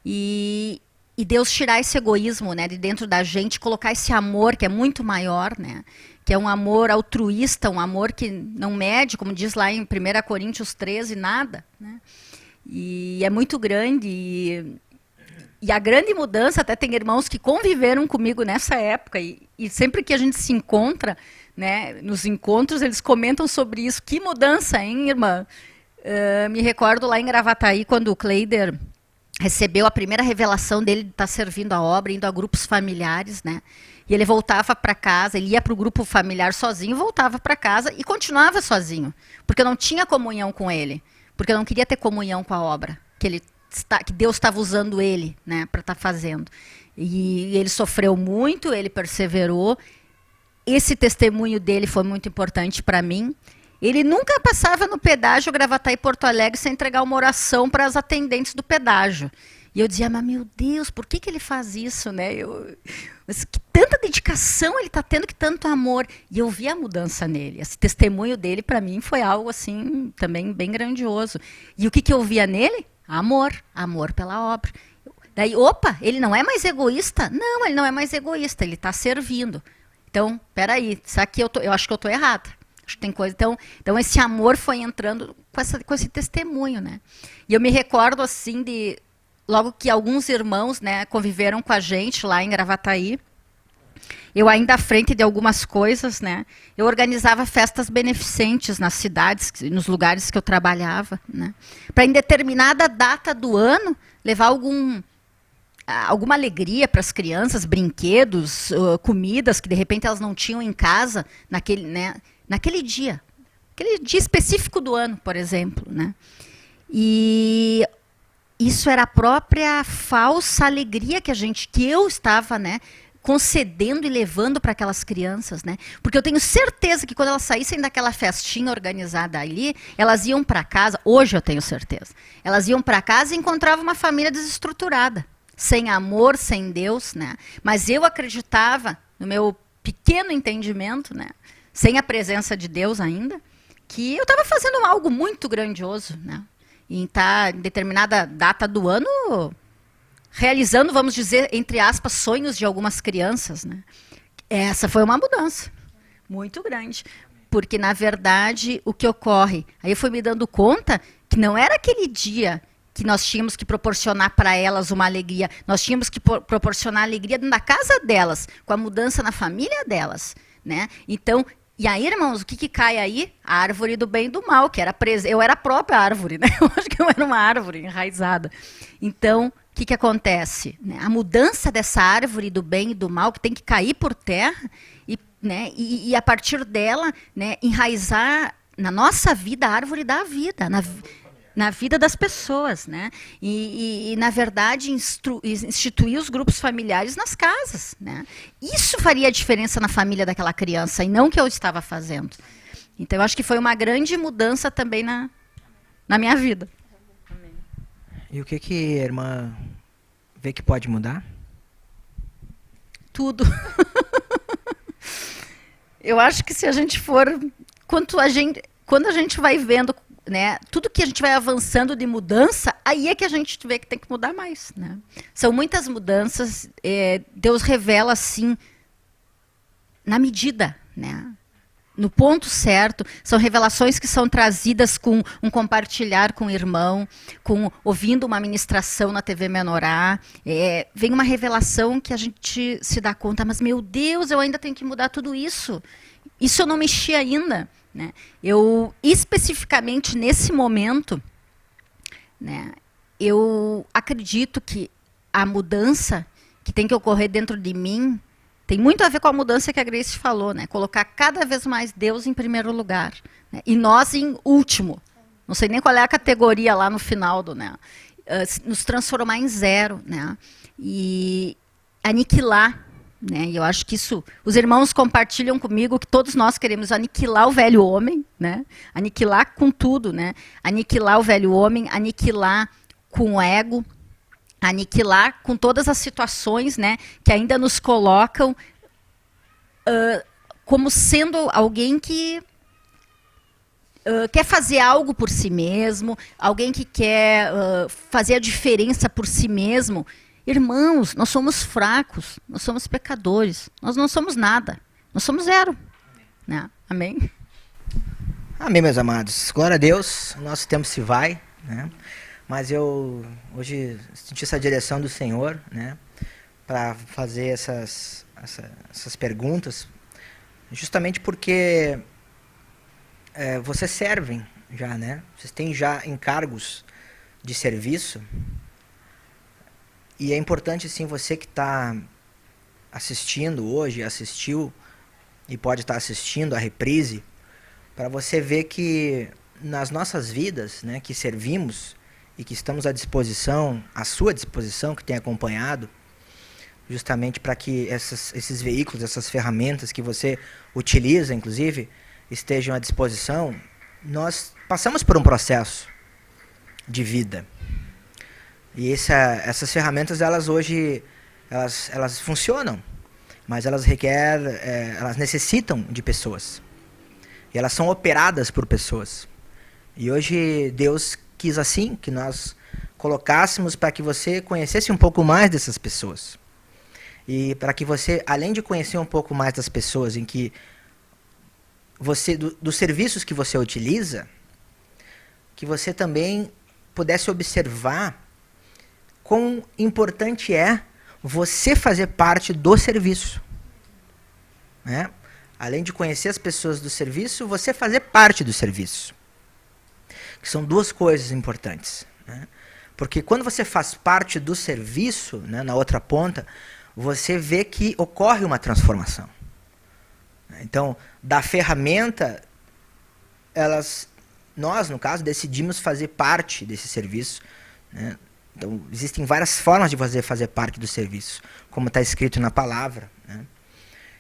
E Deus tirar esse egoísmo, né, de dentro da gente, colocar esse amor que é muito maior, né? Que é um amor altruísta, um amor que não mede, como diz lá em 1 Coríntios 13, nada, né? E é muito grande. E a grande mudança, até tem irmãos que conviveram comigo nessa época, e sempre que a gente se encontra, né, nos encontros, eles comentam sobre isso. Que mudança, hein, irmã? Me recordo lá em Gravataí, quando o Kleider recebeu a primeira revelação dele de estar servindo a obra, indo a grupos familiares, né? E ele voltava para casa, ele ia para o grupo familiar sozinho, voltava para casa e continuava sozinho, porque eu não tinha comunhão com ele, porque eu não queria ter comunhão com a obra que Deus estava usando ele, né, para estar fazendo. E ele sofreu muito, ele perseverou. Esse testemunho dele foi muito importante para mim. Ele nunca passava no pedágio Gravataí Porto Alegre sem entregar uma oração para as atendentes do pedágio. E eu dizia, mas meu Deus, por que ele faz isso, né? Mas que tanta dedicação ele está tendo, que tanto amor. E eu vi a mudança nele. Esse testemunho dele, para mim, foi algo assim, também bem grandioso. E o que eu via nele? Amor. Amor pela obra. Daí, opa, ele não é mais egoísta? Não, ele não é mais egoísta, ele está servindo. Então, peraí, isso aqui eu acho que eu estou errada. Acho que tem coisa. Então, esse amor foi entrando com esse testemunho, né? E eu me recordo, assim, logo que alguns irmãos, né, conviveram com a gente lá em Gravataí, eu ainda à frente de algumas coisas, né, eu organizava festas beneficentes nas cidades, nos lugares que eu trabalhava, né, para em determinada data do ano levar alguma alegria para as crianças, brinquedos, comidas que de repente elas não tinham em casa naquele dia específico do ano, por exemplo, né. E isso era a própria falsa alegria que eu estava, né, concedendo e levando para aquelas crianças, né? Porque eu tenho certeza que quando elas saíssem daquela festinha organizada ali, elas iam para casa, hoje eu tenho certeza, elas iam para casa e encontravam uma família desestruturada, sem amor, sem Deus, né? Mas eu acreditava, no meu pequeno entendimento, né? Sem a presença de Deus ainda, que eu estava fazendo algo muito grandioso, né? E estar em determinada data do ano realizando, vamos dizer, entre aspas, sonhos de algumas crianças, né? Essa foi uma mudança muito grande. Porque, na verdade, o que ocorre... Aí eu fui me dando conta que não era aquele dia que nós tínhamos que proporcionar para elas uma alegria. Nós tínhamos que proporcionar alegria na casa delas, com a mudança na família delas, né? Então, e aí, irmãos, o que cai aí? A árvore do bem e do mal, que era eu era a própria árvore, né? Eu acho que eu era uma árvore enraizada. Então, o que acontece? Né? A mudança dessa árvore do bem e do mal, que tem que cair por terra, né? E a partir dela, né, enraizar na nossa vida a árvore da vida, na vida das pessoas, né? E na verdade, instituir os grupos familiares nas casas, né? Isso faria a diferença na família daquela criança, e não o que eu estava fazendo. Então, eu acho que foi uma grande mudança também na minha vida. E o que a irmã vê que pode mudar? Tudo. Eu acho que se a gente for... Quando a gente vai vendo, né, tudo que a gente vai avançando de mudança, aí é que a gente vê que tem que mudar mais, né? São muitas mudanças, Deus revela assim, na medida, né? No ponto certo, são revelações que são trazidas com um compartilhar com o irmão, ouvindo uma ministração na TV Menorá, vem uma revelação que a gente se dá conta, mas meu Deus, eu ainda tenho que mudar tudo isso. Isso eu não mexi ainda, né? Eu, especificamente nesse momento, né, eu acredito que a mudança que tem que ocorrer dentro de mim tem muito a ver com a mudança que a Grace falou, né? Colocar cada vez mais Deus em primeiro lugar, né? E nós em último. Não sei nem qual é a categoria lá no final do, né? Nos transformar em zero, né? E aniquilar, né? E eu acho que isso, os irmãos compartilham comigo que todos nós queremos aniquilar o velho homem, né? Aniquilar com tudo, né? Aniquilar o velho homem, aniquilar com o ego, aniquilar com todas as situações, né, que ainda nos colocam como sendo alguém que quer fazer algo por si mesmo, alguém que quer fazer a diferença por si mesmo. Irmãos, nós somos fracos, nós somos pecadores, nós não somos nada, nós somos zero. Né? Amém? Amém, meus amados. Glória a Deus, nosso tempo se vai, né? Mas eu hoje senti essa direção do Senhor, né, para fazer essas perguntas, justamente porque vocês servem já, né? Vocês têm já encargos de serviço. E é importante, sim, você que está assistindo hoje, assistiu e pode estar assistindo a reprise, para você ver que nas nossas vidas, né, que servimos e que estamos à disposição, à sua disposição, que tem acompanhado, justamente para que esses veículos, essas ferramentas que você utiliza, inclusive, estejam à disposição, nós passamos por um processo de vida. E essas ferramentas, elas hoje, elas funcionam, mas elas elas necessitam de pessoas. E elas são operadas por pessoas. E hoje Deus quis assim, que nós colocássemos para que você conhecesse um pouco mais dessas pessoas. E para que você, além de conhecer um pouco mais das pessoas, em que você, dos serviços que você utiliza, que você também pudesse observar quão importante é você fazer parte do serviço. Né? Além de conhecer as pessoas do serviço, você fazer parte do serviço. Que são duas coisas importantes. Né? Porque quando você faz parte do serviço, né, na outra ponta, você vê que ocorre uma transformação. Então, da ferramenta, nós, no caso, decidimos fazer parte desse serviço, né, Então, existem várias formas de você fazer parte do serviço, como está escrito na palavra, né?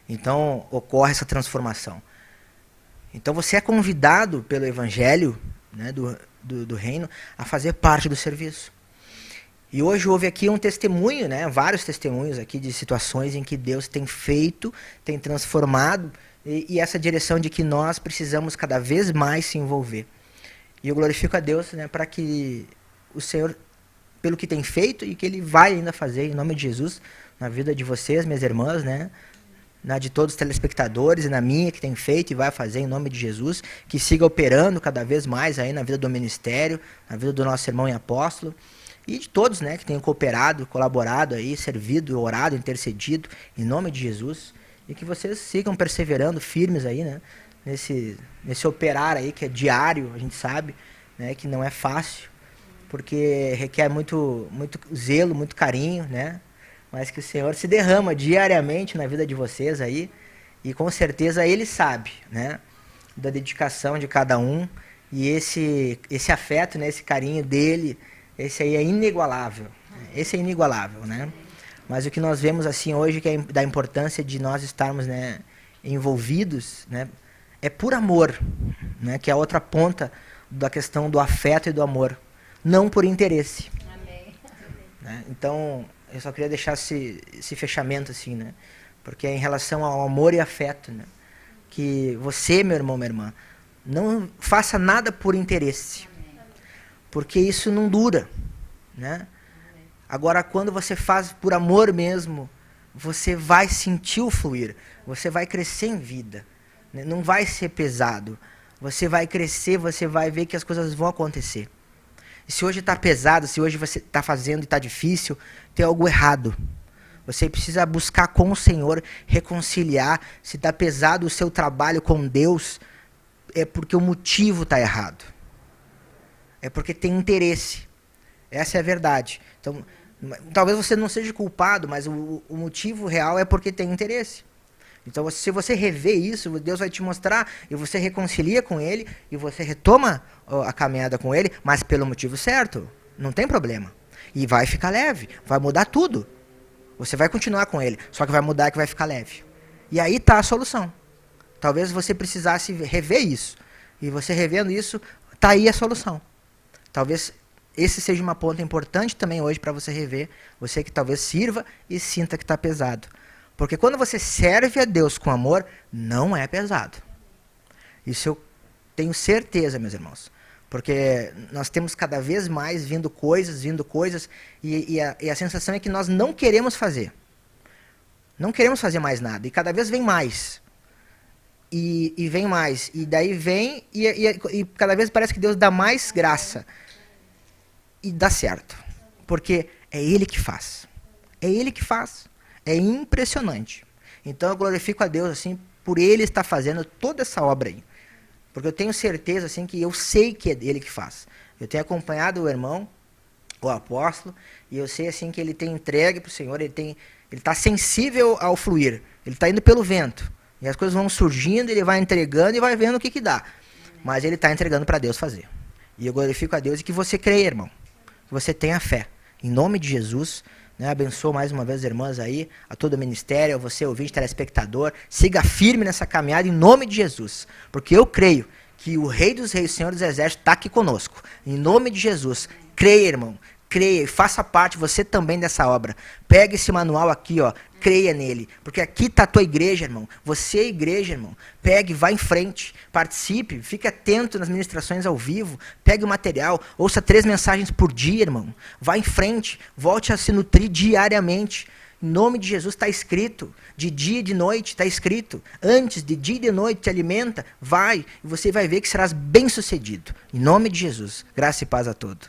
Então, ocorre essa transformação. Então, você é convidado pelo Evangelho, né, do reino a fazer parte do serviço. E hoje houve aqui um testemunho, né, vários testemunhos aqui de situações em que Deus tem feito, tem transformado, e essa direção de que nós precisamos cada vez mais se envolver. E eu glorifico a Deus, né, para que o Senhor, pelo que tem feito e que Ele vai ainda fazer, em nome de Jesus, na vida de vocês, minhas irmãs, né, na de todos os telespectadores e na minha que tem feito e vai fazer em nome de Jesus, que siga operando cada vez mais aí na vida do ministério, na vida do nosso irmão e apóstolo, e de todos, né, que tenham cooperado, colaborado aí, servido, orado, intercedido, em nome de Jesus, e que vocês sigam perseverando, firmes aí, né, nesse operar aí, que é diário, a gente sabe, né, que não é fácil, porque requer muito zelo, muito carinho, né, mas que o Senhor se derrama diariamente na vida de vocês aí, e com certeza Ele sabe, né, da dedicação de cada um, e esse afeto, né, esse carinho dEle, esse aí é inigualável, esse é inigualável, né, mas o que nós vemos assim hoje, que é da importância de nós estarmos, né, envolvidos, né, é por amor, né, que é a outra ponta da questão do afeto e do amor, não por interesse. Amém. Né, então, eu só queria deixar esse fechamento assim, né? Porque é em relação ao amor e afeto, né? Que você, meu irmão, minha irmã, não faça nada por interesse. Porque isso não dura, né? Agora, quando você faz por amor mesmo, você vai sentir o fluir, você vai crescer em vida, né? Não vai ser pesado. Você vai crescer, você vai ver que as coisas vão acontecer. E se hoje está pesado, se hoje você está fazendo e está difícil, tem algo errado. Você precisa buscar com o Senhor, reconciliar. Se está pesado o seu trabalho com Deus, é porque o motivo está errado. É porque tem interesse. Essa é a verdade. Então, talvez você não seja culpado, mas o motivo real é porque tem interesse. Então, se você rever isso, Deus vai te mostrar, e você reconcilia com Ele, e você retoma a caminhada com Ele, mas pelo motivo certo, não tem problema. E vai ficar leve, vai mudar tudo. Você vai continuar com Ele, só que vai mudar que vai ficar leve. E aí está a solução. Talvez você precisasse rever isso. E você revendo isso, está aí a solução. Talvez esse seja uma ponta importante também hoje para você rever, você que talvez sirva e sinta que está pesado. Porque quando você serve a Deus com amor, não é pesado. Isso eu tenho certeza, meus irmãos. Porque nós temos cada vez mais vindo coisas, e a sensação é que nós não queremos fazer. Não queremos fazer mais nada. E cada vez vem mais. E vem mais. E daí vem, e cada vez parece que Deus dá mais graça. E dá certo. Porque é Ele que faz. É Ele que faz. É impressionante. Então eu glorifico a Deus assim por Ele estar fazendo toda essa obra aí. Porque eu tenho certeza assim que eu sei que é Ele que faz. Eu tenho acompanhado o irmão, o apóstolo, e eu sei assim que ele tem entregue para o Senhor, ele está sensível ao fluir. Ele está indo pelo vento. E as coisas vão surgindo, ele vai entregando e vai vendo o que dá. Mas ele está entregando para Deus fazer. E eu glorifico a Deus e que você creia, irmão. Que você tenha fé. Em nome de Jesus. Né, abençoo mais uma vez as irmãs aí, a todo o ministério, a você ouvinte, telespectador, siga firme nessa caminhada em nome de Jesus, porque eu creio que o Rei dos Reis, o Senhor dos Exércitos está aqui conosco, em nome de Jesus. Creia, irmão, creia e faça parte você também dessa obra. Pega esse manual aqui, ó, creia nele, porque aqui está a tua igreja, irmão, você é igreja, irmão. Pegue, vá em frente, participe, fique atento nas ministrações ao vivo, pegue o material, ouça 3 mensagens por dia, irmão. Vá em frente, volte a se nutrir diariamente. Em nome de Jesus está escrito, de dia e de noite está escrito. Antes, de dia e de noite te alimenta, vai, e você vai ver que serás bem-sucedido. Em nome de Jesus, graça e paz a todos.